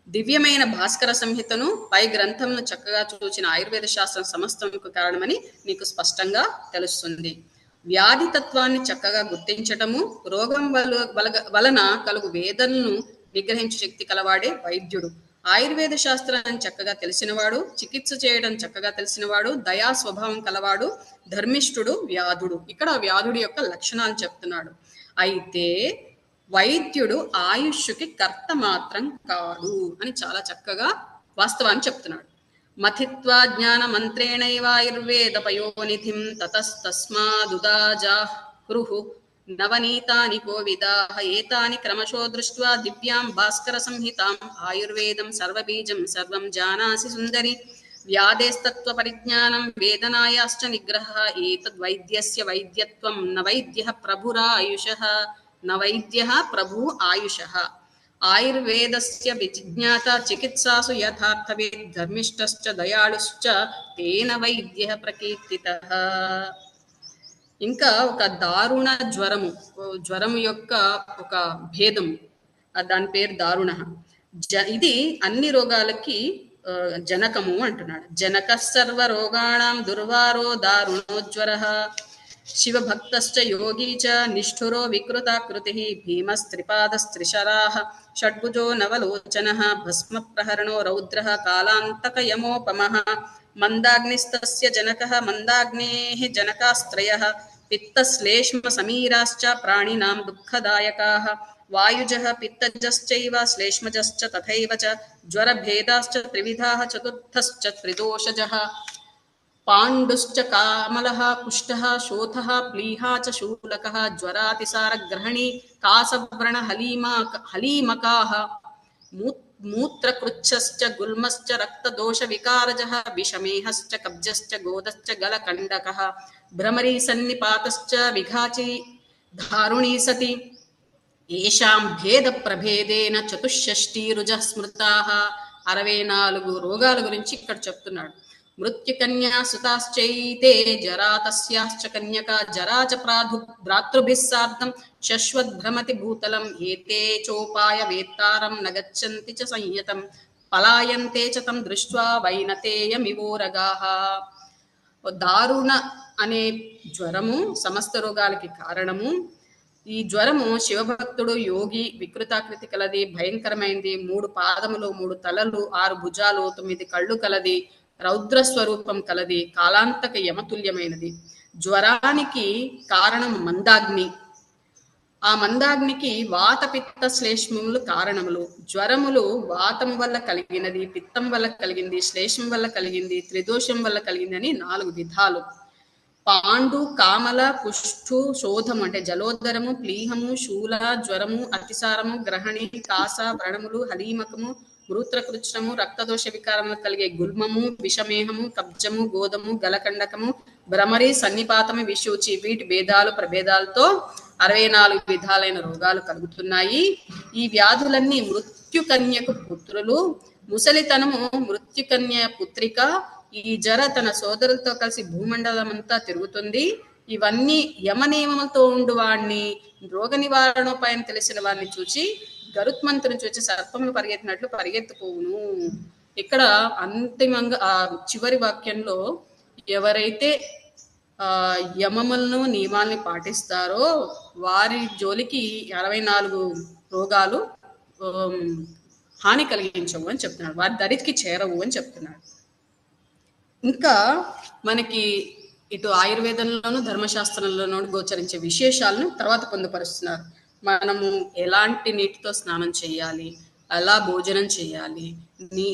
దివ్యమైన భాస్కర సంహితను పై గ్రంథంను చక్కగా చూచిన ఆయుర్వేద శాస్త్రం సమస్తముకు కారణమని నీకు స్పష్టంగా తెలుస్తుంది. వ్యాధి తత్వాన్ని చక్కగా గుర్తించటము, రోగం వలన కలుగు వేదనను నిగ్రహించే శక్తి కలవాడే వైద్యుడు. ఆయుర్వేద శాస్త్రాన్ని చక్కగా తెలిసినవాడు, చికిత్స చేయడం చక్కగా తెలిసినవాడు, దయా స్వభావం కలవాడు, ధర్మిష్ఠుడు వ్యాధుడు. ఇక్కడ వ్యాధుడి యొక్క లక్షణాలు చెప్తున్నాడు. అయితే వైద్యుడు ఆయుష్కి కర్త మాత్రం కాడు అని చాలా చక్కగా వాస్తవాన్ని చెప్తున్నాడు. మథిత్వా జ్ఞాన మంత్రేణైవాయుర్వేద పయోనిధిం తతస్తస్మాదుదాజా కురుహు నవనీతాని కోవిదాః ఏతాని క్రమశో దృష్ట్వా దివ్యాం భాస్కర సంహితాం ఆయుర్వేదం సర్వబీజం సర్వం జానాసి సుందరి వ్యాధేస్తత్వ పరిజ్ఞానం వేదనాయాశ్చ నిగ్రహ ఏతద్వైద్యస్య వైద్యత్వం న వైద్యః ప్రభురాయుషః న వైద్యః ప్రభు ఆయుషః ఆయుర్వేదస్య విజ్ఞాత చికిత్సాసు యథార్థవేద్ ధర్మిష్ఠశ్చ దయాళుశ్చ తేన వైద్యః ప్రకీర్తితః. ఇంకా ఒక దారుణ జ్వరము యొక్క ఒక భేదము, దాని పేరు దారుణ. ఇది అన్ని రోగాలకి జనకము అంటున్నాడు. జనక సర్వ రోగాణం దుర్వారో దారుణోజ్వరః శివభక్తశ్చ యోగీ చ నిష్ఠురో వికృతాకృతిః భీమస్త్రిపాదస్త్రిశరాః షడ్భుజో నవలోచనః భస్మప్రహరణో రౌద్రః కాలాంతకయమోపమః మందాగ్నిస్తస్య జనకః మందాగ్నేః జనకాస్త్రయः పిత్తశ్లేష్మ సమీరాశ్చ ప్రాణినాం దుఃఖదాయకాః వాయుజః పిత్తజశ్చైవ శ్లేష్మజశ్చ తథైవ చ జ్వరభేదాశ్చ త్రివిధాః చతుర్థశ్చ త్రిదోషజः పాండుశ్చ కామలః కుష్ఠః శోథః ప్లీహా చ శూలకः జ్వరాతిసారగ్రహణీ కాసవ్రణ హలీమకాః మూత్రకృచ్ఛశ్చ గుల్మశ్చ రక్తదోష వికారజః విషమేహశ్చ కబ్జశ్చ గోదశ్చ గలకండకः భ్రమరీ సన్నిపాతశ్చ విఘాచి ధారుణీ సతి ఏషాం భేద ప్రభేదేన చతుషష్ఠీరుజః స్మృతాః. 64 రోగాల గురించి ఇక్కడ చెప్తున్నాడు. మృత్యుకన్యా సుతాశ్చైతే జరా తస్యాశ్చ కన్యకా జరా చ భ్రాతృభిః సార్ధం శశ్వద్భ్రమతి భూతలం ఏతే చోపాయ వేత్తారం న గచ్చంతి చ సంయతం పలాయంతే చ తం దృష్ట్వా వైనతేయమివోరగాః. దారుణ అనే జ్వరము సమస్త రోగాలకి కారణము. ఈ జ్వరము శివభక్తుడు యోగి వికృతాకృతి కలది, భయంకరమైంది, 3 పాదములు 3 తలలు 6 భుజాలు 9 కళ్ళు కలది, రౌద్ర స్వరూపం కలది, కాలాంతక యమతుల్యమైనది. జ్వరానికి కారణం మందాగ్ని. ఆ మందాగ్నికి వాత పిత్త శ్లేష్మములు కారణములు. జ్వరములు వాతం వల్ల కలిగినది, పిత్తం వల్ల కలిగింది, శ్లేష్మం వల్ల కలిగింది, త్రిదోషం వల్ల కలిగింది అని 4 విధాలు. పాండు కామల కుష్ఠు శోధము అంటే జలోదరము, ప్లీహము, శూల, జ్వరము, అతిసారము, గ్రహణి, కాస, వ్రణములు, హలీమకము, మూత్రకృచ్ఛము, రక్తదోష వికారము కలిగే గుల్మము, విషమేహము, కబ్జము, గోదము, గలకండకము, భ్రమరి, సన్నిపాతము, విశూచి. వీటి భేదాలు ప్రభేదాలతో 64 విధాలైన రోగాలు కలుగుతున్నాయి. ఈ వ్యాధులన్నీ మృత్యుకన్యకు పుత్రులు. ముసలితనము మృత్యుకన్య పుత్రిక. ఈ జర తన సోదరులతో కలిసి భూమండలం అంతా తిరుగుతుంది. ఇవన్నీ యమనియమములతో ఉండు వాడిని, రోగ నివారణోపాయం తెలిసిన వాడిని చూచి గరుత్మంతుని చూచి సర్పములు పరిగెత్తినట్లు పరిగెత్తుకోవును. ఇక్కడ అంతిమంగా ఆ చివరి వాక్యంలో ఎవరైతే యమములను నియమాల్ని పాటిస్తారో వారి జోలికి 64 రోగాలు హాని కలిగించవు అని చెప్తున్నాడు. వారి దరికి చేరవు అని చెప్తున్నాడు. ఇంకా మనకి ఇటు ఆయుర్వేదంలోను ధర్మశాస్త్రంలోనూ గోచరించే విశేషాలను తర్వాత పొందుపరుస్తున్నారు. మనము ఎలాంటి నీటితో స్నానం చేయాలి, ఎలా భోజనం చేయాలి,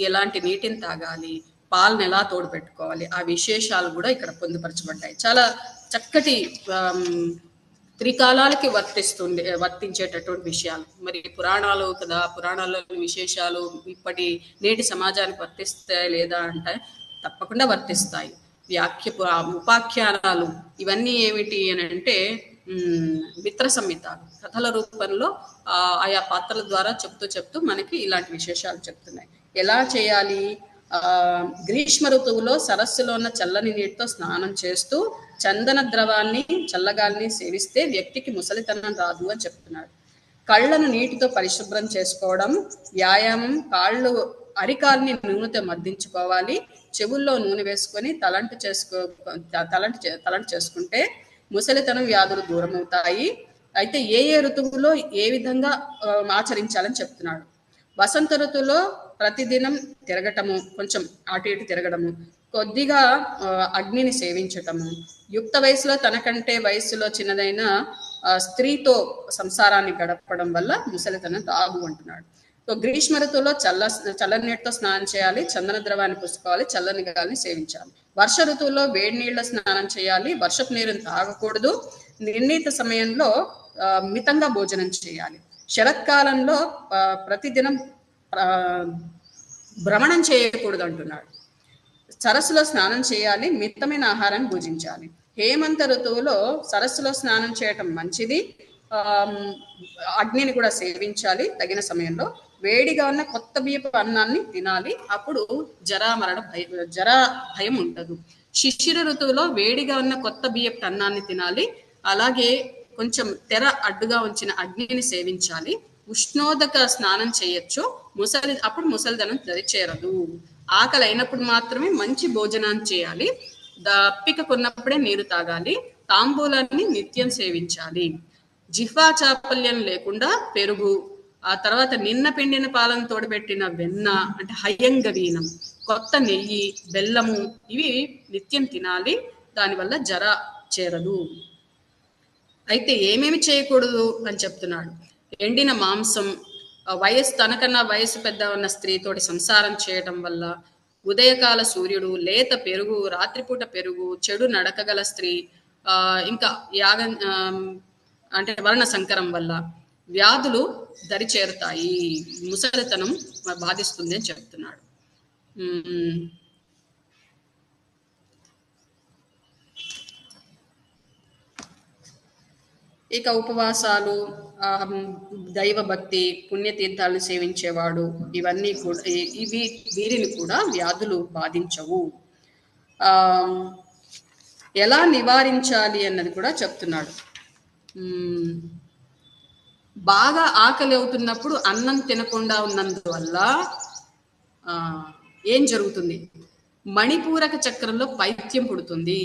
ఎలాంటి నీటిని తాగాలి, పాలను ఎలా తోడు పెట్టుకోవాలి, ఆ విశేషాలు కూడా ఇక్కడ పొందుపరచబడ్డాయి. చాలా చక్కటి త్రికాలాలకి వర్తించేటటువంటి విషయాలు. మరి పురాణాలు కదా, పురాణాల్లోని విశేషాలు ఇప్పటి నేటి సమాజానికి వర్తిస్తాయి లేదా అంటే తప్పకుండా వర్తిస్తాయి. ఉపాఖ్యానాలు ఇవన్నీ ఏమిటి అని అంటే మిత్ర సంహితాలు కథల రూపంలో ఆయా పాత్రల ద్వారా చెప్తూ మనకి ఇలాంటి విశేషాలు చెప్తున్నాయి. ఎలా చేయాలి? గ్రీష్మ ఋతువులో సరస్సులో ఉన్న చల్లని నీటితో స్నానం చేస్తూ చందన ద్రవాన్ని చల్లగాల్ని సేవిస్తే వ్యక్తికి ముసలితనం రాదు అని చెప్తున్నాడు. కళ్ళను నీటితో పరిశుభ్రం చేసుకోవడం, వ్యాయామం, అరికాల్ని నూనెతో మద్దించుకోవాలి, చెవుల్లో నూనె వేసుకొని తలంటు చేసుకుంటే ముసలితనం వ్యాధులు దూరం అవుతాయి. అయితే ఏ ఋతువులో ఏ విధంగా ఆచరించాలని చెప్తున్నాడు. వసంత ఋతువులో ప్రతిదినం తిరగటము, కొంచెం అటు ఇటు తిరగడము, కొద్దిగా అగ్నిని సేవించటము, యుక్త వయసులో తనకంటే వయసులో చిన్నదైన స్త్రీతో సంసారాన్ని గడపడం వల్ల ముసలితనం రాదు అంటున్నాడు. సో గ్రీష్మ ఋతువులో చల్లని నీటితో స్నానం చేయాలి, చందన ద్రవాన్ని పుసుకోవాలి, చల్లని గాలిని సేవించాలి. వర్ష ఋతువులో వేడి నీళ్ళ స్నానం చేయాలి, వర్షపు నీరుని తాగకూడదు, నిర్ణీత సమయంలో మితంగా భోజనం చేయాలి. శరత్కాలంలో ప్రతిదినం భ్రమణం చేయకూడదు అంటున్నాడు. సరస్సులో స్నానం చేయాలి, మితమైన ఆహారాన్ని భుజించాలి. హేమంత ఋతువులో సరస్సులో స్నానం చేయటం మంచిది, అగ్నిని కూడా సేవించాలి తగిన సమయంలో. వేడిగా ఉన్న కొత్త బియ్యపు అన్నాన్ని తినాలి, అప్పుడు జరా భయం ఉండదు. శిశిర ఋతువులో వేడిగా ఉన్న కొత్త బియ్యపు అన్నాన్ని తినాలి, అలాగే కొంచెం తెర అడ్డుగా ఉంచిన అగ్నిని సేవించాలి. ఉష్ణోదక స్నానం చేయొచ్చు, అప్పుడు ముసలిదనం దరిచేరదు. ఆకలి అయినప్పుడు మాత్రమే మంచి భోజనాన్ని చేయాలి, దప్పిక కొన్నప్పుడే నీరు తాగాలి, తాంబూలాన్ని నిత్యం సేవించాలి. జిహ్వా చాపల్యం లేకుండా పెరుగు, ఆ తర్వాత నిన్న పిండిన పాలను తోడబెట్టిన వెన్న అంటే హయంగవీనం, కొత్త నెయ్యి, బెల్లము ఇవి నిత్యం తినాలి, దానివల్ల జర చేరదు. అయితే ఏమేమి చేయకూడదు అని చెప్తున్నాడు. ఎండిన మాంసం, తనకన్నా వయసు పెద్ద ఉన్న స్త్రీతోటి సంసారం చేయటం వల్ల, ఉదయకాల సూర్యుడు, లేత పెరుగు, రాత్రిపూట పెరుగు, చెడు నడకగల స్త్రీ, ఇంకా అంటే వర్ణ సంకరం వల్ల వ్యాధులు దరిచేరుతాయి, ముసలితనం బాధిస్తుంది అని చెప్తున్నాడు. ఇక ఉపవాసాలు, దైవ భక్తి, పుణ్యతీర్థాలను సేవించేవాడు, ఇవన్నీ కూడా వీరిని కూడా వ్యాధులు బాధించవు. ఎలా నివారించాలి అన్నది కూడా చెప్తున్నాడు. బాగా ఆకలి అవుతున్నప్పుడు అన్నం తినకుండా ఉన్నందువల్ల ఏం జరుగుతుంది? మణిపూరక చక్రంలో పైత్యం పుడుతుంది.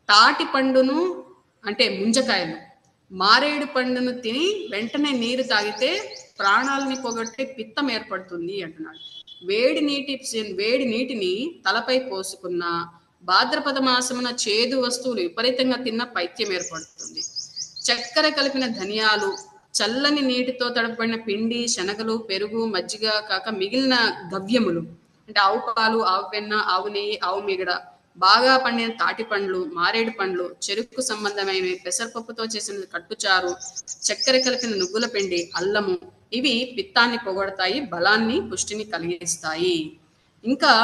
తాటి పండును అంటే ముంజకాయలు, మారేడు పండును తిని వెంటనే నీరు తాగితే ప్రాణాలని పోగొట్టే పిత్తం ఏర్పడుతుంది అంటున్నాడు. వేడి నీటిని తలపై పోసుకున్న, భాద్రపద మాసమున చేదు వస్తువులు విపరీతంగా తిన్న పైత్యం ఏర్పడుతుంది. చక్కెర కలిపిన ధనియాలు, చల్లని నీటితో తడపబడిన పిండి, శనగలు, పెరుగు, మజ్జిగ కాక మిగిలిన గవ్యములు అంటే ఆవు పాలు, ఆవు వెన్న, ఆవు నెయ్యి, ఆవు మిగడ, బాగా పండిన తాటి పండ్లు, మారేడు పండ్లు, చెరుకు సంబంధమైనవి, పెసరపప్పుతో చేసిన కట్టుచారు, చక్కెర కలిపిన నువ్వుల పిండి, అల్లము ఇవి పిత్తాన్ని పొగడతాయి, బలాన్ని, పుష్టిని కలిగిస్తాయి. ఇంకా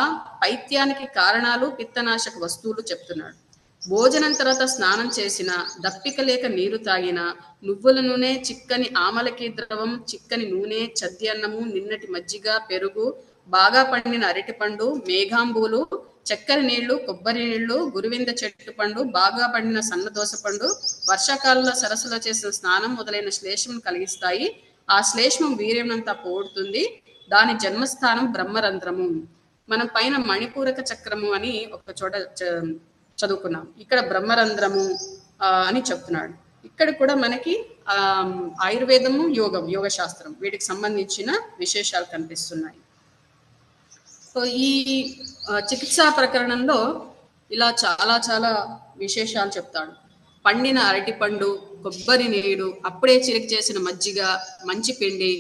పైత్యానికి కారణాలు, పిత్తనాశక వస్తువులు చెప్తున్నాడు. భోజనం తర్వాత స్నానం చేసిన, దప్పిక లేక నీరు తాగిన, నువ్వుల నూనె, చిక్కని ఆమలకి ద్రవం, చిక్కని నూనె, చద్ది అన్నము, నిన్నటి మజ్జిగ, పెరుగు, బాగా పండిన అరటిపండు, మేఘాంబూలు, చక్కెర నీళ్లు, కొబ్బరి నీళ్లు, గురువింద చెట్టు పండు, బాగా పండిన సన్నదోస పండు, వర్షాకాలంలో సరస్సులో చేసిన స్నానం మొదలైన శ్లేషం కలిగిస్తాయి. ఆ శ్లేష్మం వీర్యమంతా పోడుతుంది. దాని జన్మస్థానం బ్రహ్మరంధ్రము. మనం పైన మణిపూరక చక్రము అని ఒక చోట చదువుకున్నాం, ఇక్కడ బ్రహ్మరంధ్రము అని చెప్తున్నాడు. ఇక్కడ కూడా మనకి ఆయుర్వేదము, యోగ శాస్త్రం వీటికి సంబంధించిన విశేషాలు కనిపిస్తున్నాయి. సో ఈ చికిత్సా ప్రకరణంలో ఇలా చాలా చాలా విశేషాలు చెప్తాడు. పండిన అరటిపండు, కొబ్బరి నీడు, అప్పుడే చిలికి చేసిన మజ్జిగ, మంచి పిండి,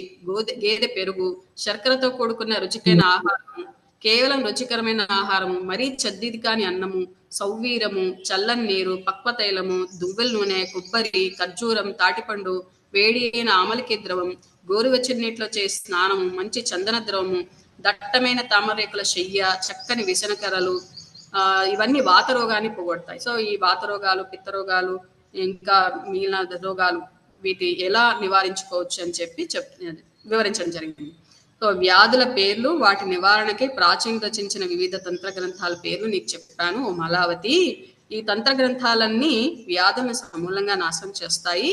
గేదె పెరుగు, శర్కరతో కూడుకున్న రుచికైన ఆహారం, కేవలం రుచికరమైన ఆహారము, మరీ చద్దిది కాని అన్నము, సౌవీరము, చల్లని నీరు, పక్వతైలము, దువ్వెల నూనె, కొబ్బరి, ఖర్జూరం, తాటిపండు, వేడి అయిన ఆమలికి ద్రవం, గోరువెచ్చని నీటిలో చేసి స్నానము, మంచి చందన ద్రవము, దట్టమైన తామరేకుల శయ్య, చక్కని విసనకరలు, ఇవన్నీ వాత రోగాన్ని పోగొడతాయి. సో ఈ వాత రోగాలు, పిత్త రోగాలు, ఇంకా మిగిలిన రోగాలు వీటి ఎలా నివారించుకోవచ్చు అని చెప్పి వివరించడం జరిగింది. సో వ్యాధుల పేర్లు, వాటి నివారణకి ప్రాచీన రచించిన వివిధ తంత్ర గ్రంథాల పేర్లు నీకు చెప్పాను ఓ మలావతి. ఈ తంత్ర గ్రంథాలన్నీ వ్యాధులను సమూలంగా నాశనం చేస్తాయి.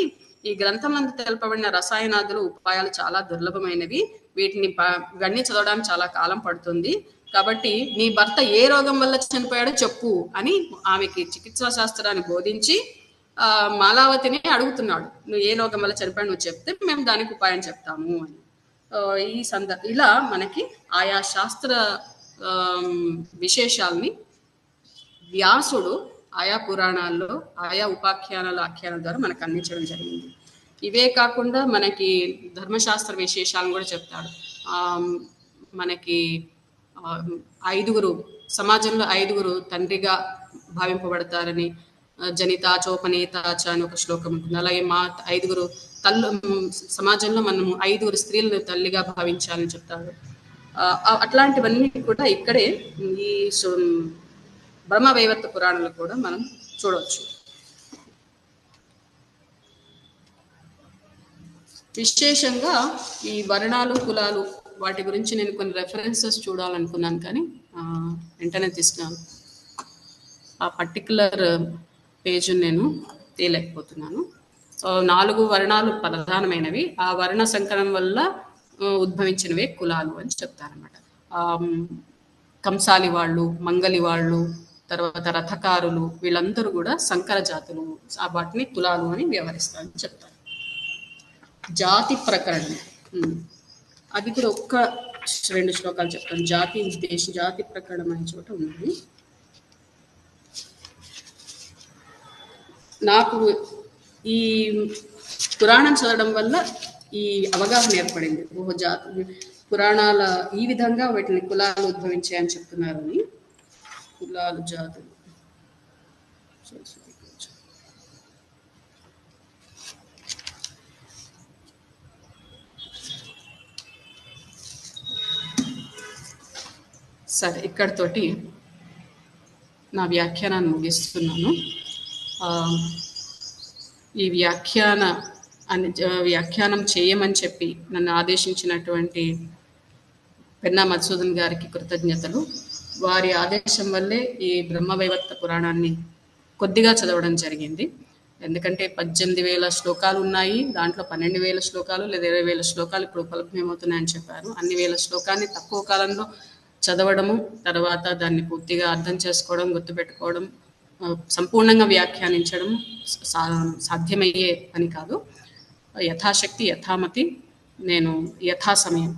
ఈ గ్రంథంలో తెలపబడిన రసాయనాదులు, ఉపాయాలు చాలా దుర్లభమైనవి. ఇవన్నీ చదవడానికి చాలా కాలం పడుతుంది. కాబట్టి నీ భర్త ఏ రోగం వల్ల చనిపోయాడో చెప్పు అని ఆమెకి చికిత్సా శాస్త్రాన్ని బోధించి మాలావతిని అడుగుతున్నాడు. నువ్వు ఏ రోగం వల్ల చనిపోయాడు నువ్వు చెప్తే మేము దానికి ఉపాయం చెప్తాము అని. ఈ ఇలా మనకి ఆయా శాస్త్ర విశేషాలని వ్యాసుడు ఆయా పురాణాల్లో, ఆయా ఉపాఖ్యానాల ఆఖ్యానాల ద్వారా మనకు అందించడం జరిగింది. ఇవే కాకుండా మనకి ధర్మశాస్త్ర విశేషాలను కూడా చెప్తాడు. మనకి ఐదుగురు సమాజంలో ఐదుగురు తండ్రిగా భావింపబడతారని జనిత చోపనేత చ అని ఒక శ్లోకం ఉంటుంది. అలాగే మా ఐదుగురు సమాజంలో మనము ఐదుగురు స్త్రీలను తల్లిగా భావించాలని చెప్తారు. అట్లాంటివన్నీ కూడా ఇక్కడే ఈ బ్రహ్మవైవర్త పురాణాలు కూడా మనం చూడవచ్చు. విశేషంగా ఈ వర్ణాలు కులాలు వాటి గురించి నేను కొన్ని రెఫరెన్సెస్ చూడాలనుకున్నాను, కానీ వెంటనే తీసుకున్నాను. ఆ పర్టికులర్ పేజ్ నేను తీయలేకపోతున్నాను. 4 వర్ణాలు ప్రధానమైనవి. ఆ వర్ణ సంకరం వల్ల ఉద్భవించినవే కులాలు అని చెప్తారనమాట. కంసాలి వాళ్ళు, మంగలి వాళ్ళు, తర్వాత రథకారులు, వీళ్ళందరూ కూడా సంకర జాతులు. వాటిని కులాలు అని వ్యవహరిస్తారని చెప్తారు. జాతి ప్రకరణం, అది కూడా 1-2 శ్లోకాలు చెప్తాను. జాతి ప్రకరణం అనే చోట ఉంది. నాకు ఈ పురాణం చదవడం వల్ల ఈ అవగాహన ఏర్పడింది. పురాణాల ఈ విధంగా వీటిని కులాలు ఉద్భవించాయని చెప్తున్నారని. కులాలు, జాతులు. సరే, ఇక్కడితోటి నా వ్యాఖ్యానాన్ని ముగిస్తున్నాను. ఈ వ్యాఖ్యానం చేయమని చెప్పి నన్ను ఆదేశించినటువంటి పెన్నా మధుసూదన్ గారికి కృతజ్ఞతలు. వారి ఆదేశం వల్లే ఈ బ్రహ్మవైవర్త పురాణాన్ని కొద్దిగా చదవడం జరిగింది. ఎందుకంటే 18,000 శ్లోకాలు ఉన్నాయి. దాంట్లో 12,000 శ్లోకాలు లేదా 20,000 శ్లోకాలు ఇప్పుడు ఉపలభ్యమవుతున్నాయని చెప్పారు. అన్ని వేల శ్లోకాన్ని తక్కువ కాలంలో చదవడము, తర్వాత దాన్ని పూర్తిగా అర్థం చేసుకోవడం, గుర్తుపెట్టుకోవడం, సంపూర్ణంగా వ్యాఖ్యానించడం సాధ్యమయ్యే పని కాదు. యథాశక్తి యథామతి నేను యథాసమయం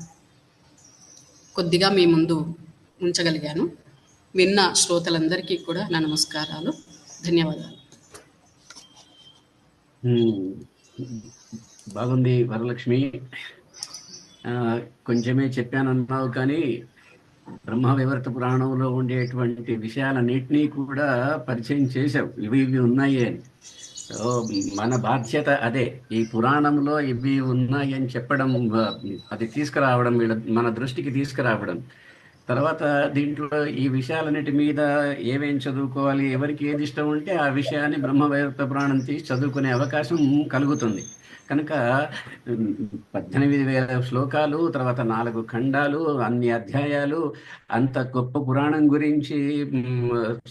కొద్దిగా మీ ముందు ఉంచగలిగాను. విన్న శ్రోతలందరికీ కూడా నా నమస్కారాలు, ధన్యవాదాలు. బాగుంది వరలక్ష్మి. కొంచెమే చెప్పానన్నావు, కానీ బ్రహ్మవైవర్త పురాణంలో ఉండేటువంటి విషయాలన్నింటినీ కూడా పరిచయం చేసావు. ఇవి ఉన్నాయి అని. సో మన బాధ్యత అదే, ఈ పురాణంలో ఇవి ఉన్నాయి అని చెప్పడం, అది తీసుకురావడం, మన దృష్టికి తీసుకురావడం. తర్వాత దీంట్లో ఈ విషయాలన్నిటి మీద ఏమేం చదువుకోవాలి, ఎవరికి ఏది ఇష్టం ఉంటే ఆ విషయాన్ని బ్రహ్మవైవర్త పురాణం తీసి చదువుకునే అవకాశం కలుగుతుంది. కనుక 18,000 శ్లోకాలు, తర్వాత 4 ఖండాలు, అన్ని అధ్యాయాలు, అంత గొప్ప పురాణం గురించి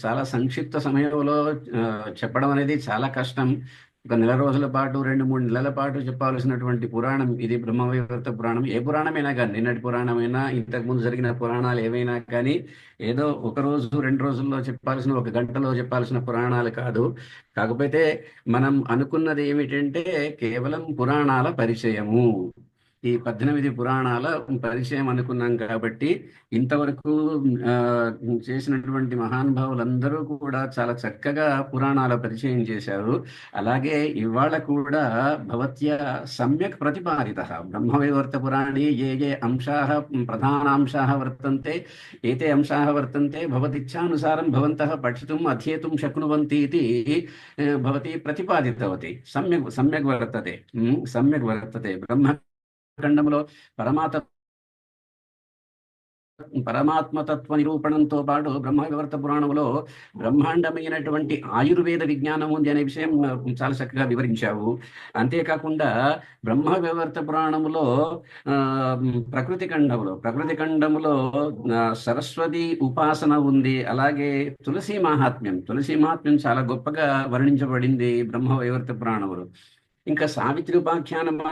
చాలా సంక్షిప్త సమయంలో చెప్పడం అనేది చాలా కష్టం. 1 నెల రోజుల పాటు, 2-3 నెలల పాటు చెప్పాల్సినటువంటి పురాణం ఇది బ్రహ్మవైవర్త పురాణం. ఏ పురాణమైనా కానీ, నిన్నటి పురాణమైనా, ఇంతకుముందు జరిగిన పురాణాలు ఏవైనా కానీ, ఏదో 1 రోజు 2 రోజుల్లో చెప్పాల్సిన, 1 గంటలో చెప్పాల్సిన పురాణాలు కాదు. కాకపోతే మనం అనుకున్నది ఏమిటంటే కేవలం పురాణాల పరిచయము. ఈ 18 పురాణాల పరిచయం అనుకున్నాం. కాబట్టి ఇంతవరకు చేసినటువంటి మహానుభావులందరూ కూడా చాలా చక్కగా పురాణాల పరిచయం చేశారు. అలాగే ఇవాళ కూడా భవత్యా సమ్యక్ ప్రతిపాదితః బ్రహ్మవైవర్త పురాణే ఏ అంశాः ప్రధానాంశాः వర్తంతే, ఏతే అంశాः వర్తంతే భవతిచ్ఛానుసారం భవంతः పఠితుం అధ్యేతుం శక్నువంతి ఇతి భవతి ప్రతిపాదితవతి. సమ్యక్ వర్తతే. బ్రహ్మఖండంలో పరమాత్మతత్వ నిరూపణంతో పాటు బ్రహ్మవైవర్త పురాణంలో బ్రహ్మాండమైనటువంటి ఆయుర్వేద విజ్ఞానం ఉంది అనే విషయం చాలా చక్కగా వివరించావు. అంతేకాకుండా బ్రహ్మవైవర్త పురాణంలో ప్రకృతి ఖండంలో సరస్వతి ఉపాసన ఉంది. అలాగే తులసి మహాత్మ్యం చాలా గొప్పగా వర్ణించబడింది బ్రహ్మవైవర్త పురాణంలో. ఇంకా సావిత్రి ఉపాఖ్యానమా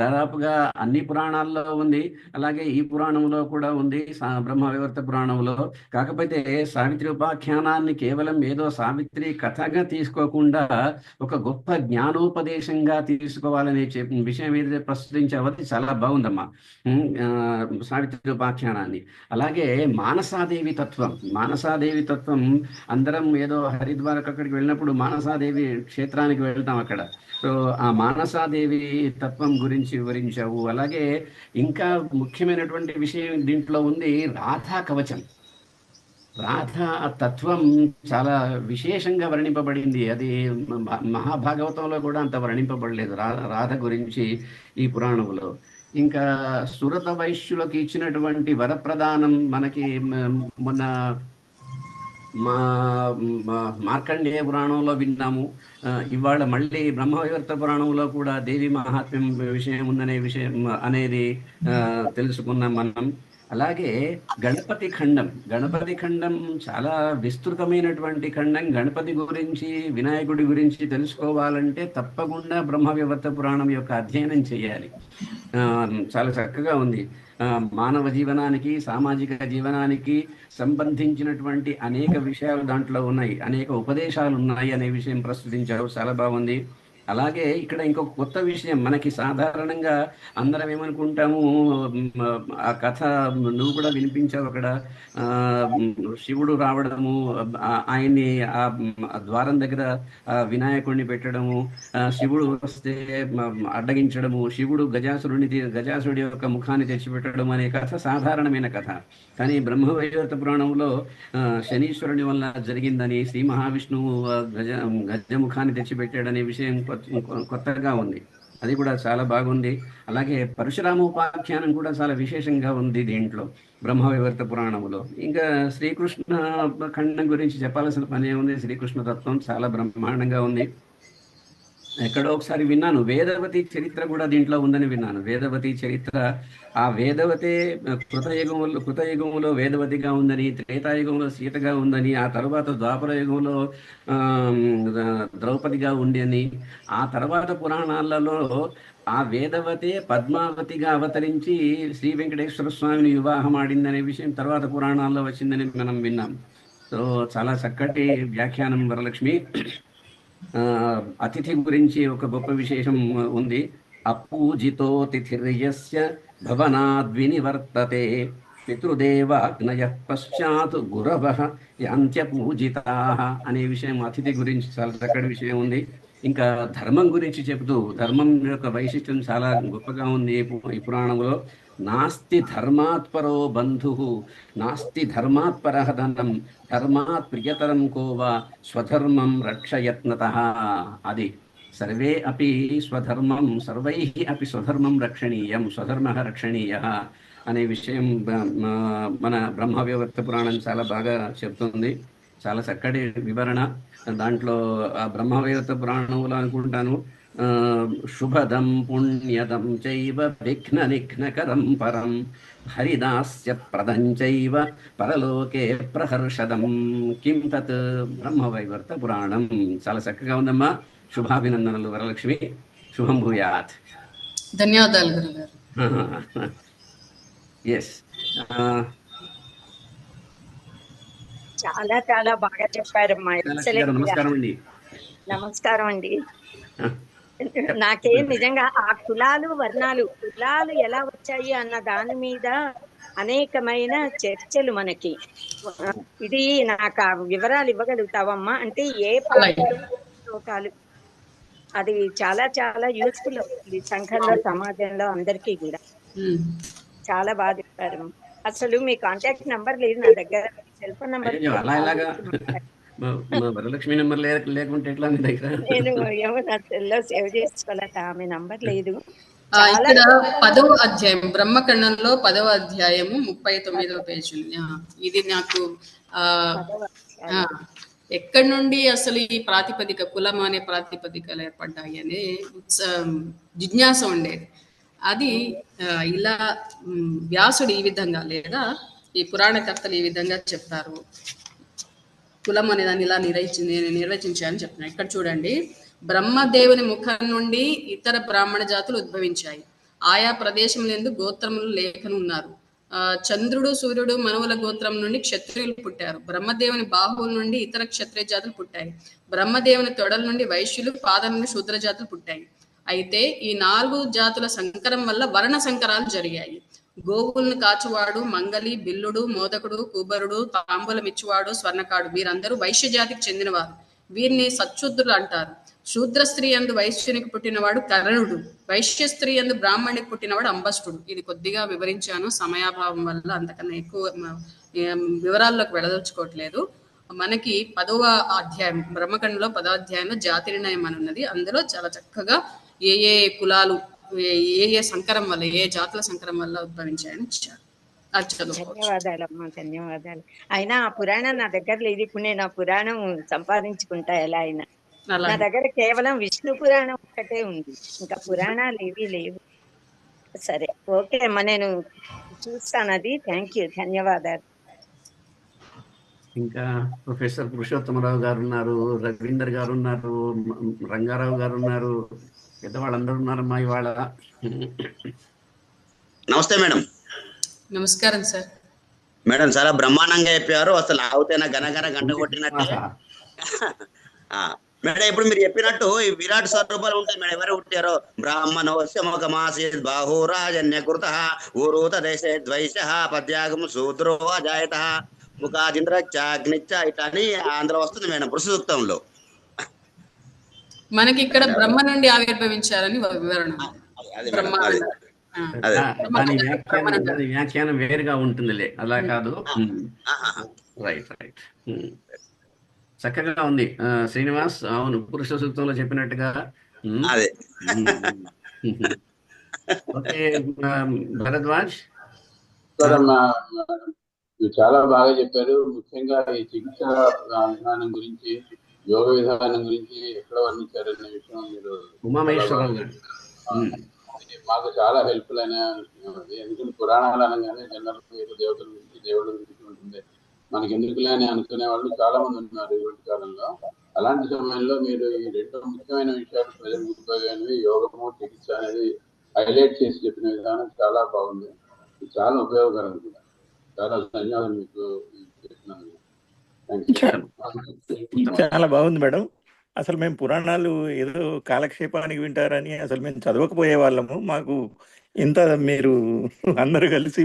దాదాపుగా అన్ని పురాణాల్లో ఉంది, అలాగే ఈ పురాణంలో కూడా ఉంది, బ్రహ్మవైవర్త పురాణంలో. కాకపోతే సావిత్రి ఉపాఖ్యానాన్ని కేవలం ఏదో సావిత్రి కథగా తీసుకోకుండా ఒక గొప్ప జ్ఞానోపదేశంగా తీసుకోవాలనే విషయం ఏదైతే ప్రస్తుతించావో చాలా బాగుందమ్మా సావిత్రి ఉపాఖ్యానాన్ని. అలాగే మానసాదేవి తత్వం అందరం ఏదో హరిద్వార్కి అక్కడికి వెళ్ళినప్పుడు మానసాదేవి క్షేత్రానికి వెళ్తాం. అక్కడ సో ఆ మానసాదేవి తత్వం గురించి వివరించావు. అలాగే ఇంకా ముఖ్యమైనటువంటి విషయం దీంట్లో ఉంది, రాధా కవచం. రాధా తత్వం చాలా విశేషంగా వర్ణింపబడింది. అది మహాభాగవతంలో కూడా అంత వర్ణింపబడలేదు రాధ గురించి ఈ పురాణంలో. ఇంకా సురత వైశ్యులకు ఇచ్చినటువంటి వరప్రదానం మనకి మొన్న మార్కండేయ పురాణంలో విన్నాము. ఇవాళ మళ్ళీ బ్రహ్మవైవర్త పురాణంలో కూడా దేవి మహాత్మ్యం విషయం ఉందనే విషయం అనేది తెలుసుకున్నాం మనం. అలాగే గణపతి ఖండం చాలా విస్తృతమైనటువంటి ఖండం. గణపతి గురించి, వినాయకుడి గురించి తెలుసుకోవాలంటే తప్పకుండా బ్రహ్మవైవర్త పురాణం యొక్క అధ్యయనం చేయాలి. చాలా చక్కగా ఉంది. మానవ జీవనానికి, సామాజిక జీవనానికి సంబంధించినటువంటి అనేక విషయాలు దాంట్లో ఉన్నాయి, అనేక ఉపదేశాలు ఉన్నాయి అనే విషయం ప్రస్తుతించారు. చాలా బాగుంది. అలాగే ఇక్కడ ఇంకొక కొత్త విషయం, మనకి సాధారణంగా అందరం ఏమనుకుంటాము, ఆ కథ నువ్వు కూడా వినిపించావు అక్కడ, శివుడు రావడము, ఆయన్ని ఆ ద్వారం దగ్గర వినాయకుడిని పెట్టడము, శివుడు వస్తే అడ్డగించడము, శివుడు గజాసురుడి యొక్క ముఖాన్ని తెచ్చిపెట్టడం అనే కథ సాధారణమైన కథ. కానీ బ్రహ్మవైవర్త పురాణంలో శనీశ్వరుని వల్ల జరిగిందని, శ్రీ మహావిష్ణువు గజముఖాన్ని తెచ్చిపెట్టాడనే విషయం కొత్తగా ఉంది. అది కూడా చాలా బాగుంది. అలాగే పరశురామ ఉపాఖ్యానం కూడా చాలా విశేషంగా ఉంది దీంట్లో బ్రహ్మవైవర్త పురాణంలో. ఇంకా శ్రీకృష్ణ ఖండం గురించి చెప్పాల్సిన పని ఉంది. శ్రీకృష్ణ తత్వం చాలా బ్రహ్మాండంగా ఉంది. ఎక్కడో ఒకసారి విన్నాను, వేదవతి చరిత్ర కూడా దీంట్లో ఉందని విన్నాను. వేదవతి చరిత్ర, ఆ వేదవతే కృతయుగంలో వేదవతిగా ఉందని, త్రేతాయుగంలో సీతగా ఉందని, ఆ తర్వాత ద్వాపర యుగంలో ద్రౌపదిగా ఉందని, ఆ తర్వాత పురాణాలలో ఆ వేదవతే పద్మావతిగా అవతరించి శ్రీ వెంకటేశ్వర స్వామిని వివాహం ఆడిందనే విషయం తర్వాత పురాణాల్లో వచ్చిందని మనం విన్నాం. సో చాలా చక్కటి వ్యాఖ్యానం వరలక్ష్మి. అతిథి గురించి ఒక గొప్ప విశేషం ఉంది. అపూజితో తిథిర్యస్య భవనాద్వినివర్తతే పితృదేవాగ్నయ పశ్చాత్ గురవః యాంత్యపూజితాః అనే విషయం అతిథి గురించి చాలా చక్కటి విషయం ఉంది. ఇంకా ధర్మం గురించి చెబుతూ, ధర్మం యొక్క వైశిష్ట్యం చాలా గొప్పగా ఉంది ఈ పురాణంలో. నాస్తి ధర్మాత్పరో బంధుః నాస్తి ధర్మాత్పరః ధనం ధర్మాత్ ప్రియతరం కోవా స్వధర్మం రక్షయత్నతః. అది సర్వే అపి స్వధర్మం సర్వైః అపి స్వధర్మం రక్షణీయం స్వధర్మః రక్షణీయః అనే విషయం మన బ్రహ్మవైవర్త పురాణం చాలా బాగా చెప్తుంది. చాలా చక్కటి వివరణ దాంట్లో. ఆ బ్రహ్మవైవర్త పురాణంలో అనుకుంటాను, శుభదం పుణ్యదం చైవ విఘ్న నిఘ్నకరం పరం హరిదాస్య ప్రదం చైవ పరలోకే ప్రహర్షదం కిం తత్ బ్రహ్మవైవర్త పురాణం. చాలా చక్కగా ఉందమ్మా. శుభాభినందనలు వరలక్ష్మి. శుభం భూయాత్. ధన్యవాదాలు గురుగారు. ఎస్, చాలా చాలా బాగా చెప్పారమ్మా. నమస్కారం అండి. నమస్కారం అండి. నాకేం నిజంగా ఆ కులాలు వర్ణాలు ఎలా వచ్చాయి అన్న దాని మీద అనేకమైన చర్చలు మనకి. ఇది నాకు ఆ వివరాలు ఇవ్వగలుగుతావమ్మా? అంటే ఏ శ్లోకాలు, అది చాలా చాలా యూస్ఫుల్ అవుతుంది సంఘంలో, సమాజంలో అందరికీ కూడా. చాలా బాగా చెప్పారు. అసలు మీ కాంటాక్ట్ నంబర్ లేదు నా దగ్గర, cell phone number Varalakshmi number లేకుంటే ఎట్లా మీ దగ్గర? నేను ఏమో నా సెల్లో సేవ్ చేసుకోలేక ఆమె నంబర్ లేదు. ఇక్కడ 10వ అధ్యాయం బ్రహ్మఖండంలో 10వ అధ్యాయము 39వ పేజీ. ఇది నాకు ఎక్కడి నుండి అసలు ఈ ప్రాతిపదిక, కులం అనే ప్రాతిపదికలు ఏర్పడ్డాయి అనే జిజ్ఞాస ఉండేది. అది ఇలా వ్యాసుడు ఈ విధంగా, లేదా ఈ పురాణకర్తలు ఈ విధంగా చెప్తారు. కులం అనే దాన్ని ఇలా నిర్వచించాలని చెప్తున్నాను. ఇక్కడ చూడండి, బ్రహ్మదేవుని ముఖం నుండి ఇతర బ్రాహ్మణ జాతులు ఉద్భవించాయి. ఆయా ప్రదేశంలో గోత్రములు లేఖనున్నారు. చంద్రుడు, సూర్యుడు, మనువుల గోత్రం నుండి క్షత్రియులు పుట్టారు. బ్రహ్మదేవుని బాహువుల నుండి ఇతర క్షత్రియ జాతులు పుట్టాయి. బ్రహ్మదేవుని తొడల నుండి వైశ్యులు, పాదం నుండి శూద్ర జాతులు పుట్టాయి. అయితే ఈ 4 జాతుల సంకరం వల్ల వర్ణ సంకరాలు జరిగాయి. గోవులను కాచువాడు, మంగలి, బిల్లుడు, మోదకుడు, కూబరుడు, తాంబూలమిచ్చువాడు, స్వర్ణకాడు వీరందరూ వైశ్య జాతికి చెందినవారు. వీరిని సచ్చుద్రులు అంటారు. శూద్ర స్త్రీ యందు వైశ్యునికి పుట్టినవాడు కరణుడు, వైశ్య స్త్రీ యందు బ్రాహ్మణికి పుట్టినవాడు అంబష్టుడు. ఇది కొద్దిగా వివరించాను, సమయాభావం వల్ల అంతకన్నా ఎక్కువ వివరాల్లోకి వెళ్ళదలుచుకోవట్లేదు. మనకి 10వ అధ్యాయం బ్రహ్మఖండంలో 10వ అధ్యాయంలో జాతి నిర్ణయం అని ఉన్నది. అందులో చాలా చక్కగా ఏ ఏ కులాలు ఏ సంకరం వల్ల, ఏ జాతుల సంకరం వల్ల ఉద్భవించాయని ఇచ్చారు. అది చదువుకోవచ్చు. ధన్యవాదాలమ్మా, ధన్యవాదాలు. అయినా ఆ పురాణం నా దగ్గర లేదు. ఇప్పుడు నేను ఆ పురాణం సంపాదించుకుంటా ఎలా అయినా. అలా నా దగ్గర కేవలం విష్ణు పురాణం ఒక్కటే ఉంది, ఇంకా పురాణాలు ఏవి లేవు. సరే, ఓకే అమ్మా, నేను చూస్తాను అది. థ్యాంక్ యూ, ధన్యవాదాలు. ఇంకా ప్రొఫెసర్ పురుషోత్తమరావు గారు ఉన్నారు, రవీందర్ గారు ఉన్నారు, రంగారావు గారు ఉన్నారు, పెద్దవాళ్ళందరూ ఉన్నారమ్మా ఇవాళ. నమస్తే మేడం. నమస్కారం సార్. మేడం చాలా బ్రహ్మాండంగా చెప్పారు. అసలు ఆవుతైనా గనగన గంట కొట్టినట్టే. మేడం ఇప్పుడు మీరు చెప్పినట్టు ఈ విరాట్ స్వరూపాలు ఉంటాయి మేడం. ఎవరు పుట్టారో బ్రాహ్మణోస్యమకమాసీత్ బాహురాజన్య కృత ఊరూత దేశే ద్వైష పద్యాగం శూద్రో అజాయత ముఖాజింద్రగ్నిచ్చ ఇట్లా అని అందులో వస్తుంది మేడం పురుష సూక్తంలో. మనకి ఇక్కడ బ్రహ్మ నుండి ఆవిర్భవించారని వివరణ. బ్రహ్మ దాని వ్యాఖ్యానం వేరుగా ఉంటుందిలే, అలా కాదు. రైట్ రైట్, చక్కగా ఉంది శ్రీనివాస్. అవును, పురుష సూక్తంలో చెప్పినట్టుగా. అదే. ఓకే భరద్వాజ్. చాలా బాగా చెప్పారు. ముఖ్యంగా ఈ చికిత్స విధానం గురించి, యోగ విధానం గురించి ఎక్కడ వర్ణించారనే విషయం మీరు ఉమామహేశ్వరరావు గారు మాకు చాలా హెల్ప్ఫుల్ అయిన విషయం అది. ఎందుకంటే పురాణాలు అనగానే జనరల్ దేవతల గురించి, దేవుడి గురించి ఉంటుంది. మనకి ఎందుకులే అని అనుకునే వాళ్ళు చాలా మంది ఉన్నారు ఈ కాలంలో. అలాంటి సమయంలో మీరు ఈ రెండు ముఖ్యమైన విషయాలు ప్రజలకు ఉపయోగమైనవి, యోగము, చికిత్స అనేది హైలైట్ చేసి చెప్పిన విధానం చాలా బాగుంది. చాలా ఉపయోగకరం కూడా. చాలా ధన్యవాదాలు మీకు చెప్పినందుకు. చాలా బాగుంది మేడం. అసలు మేము పురాణాలు ఏదో కాలక్షేపానికి వింటారని అసలు మేము చదవకపోయే వాళ్ళము. మాకు ఇంత మీరు అందరూ కలిసి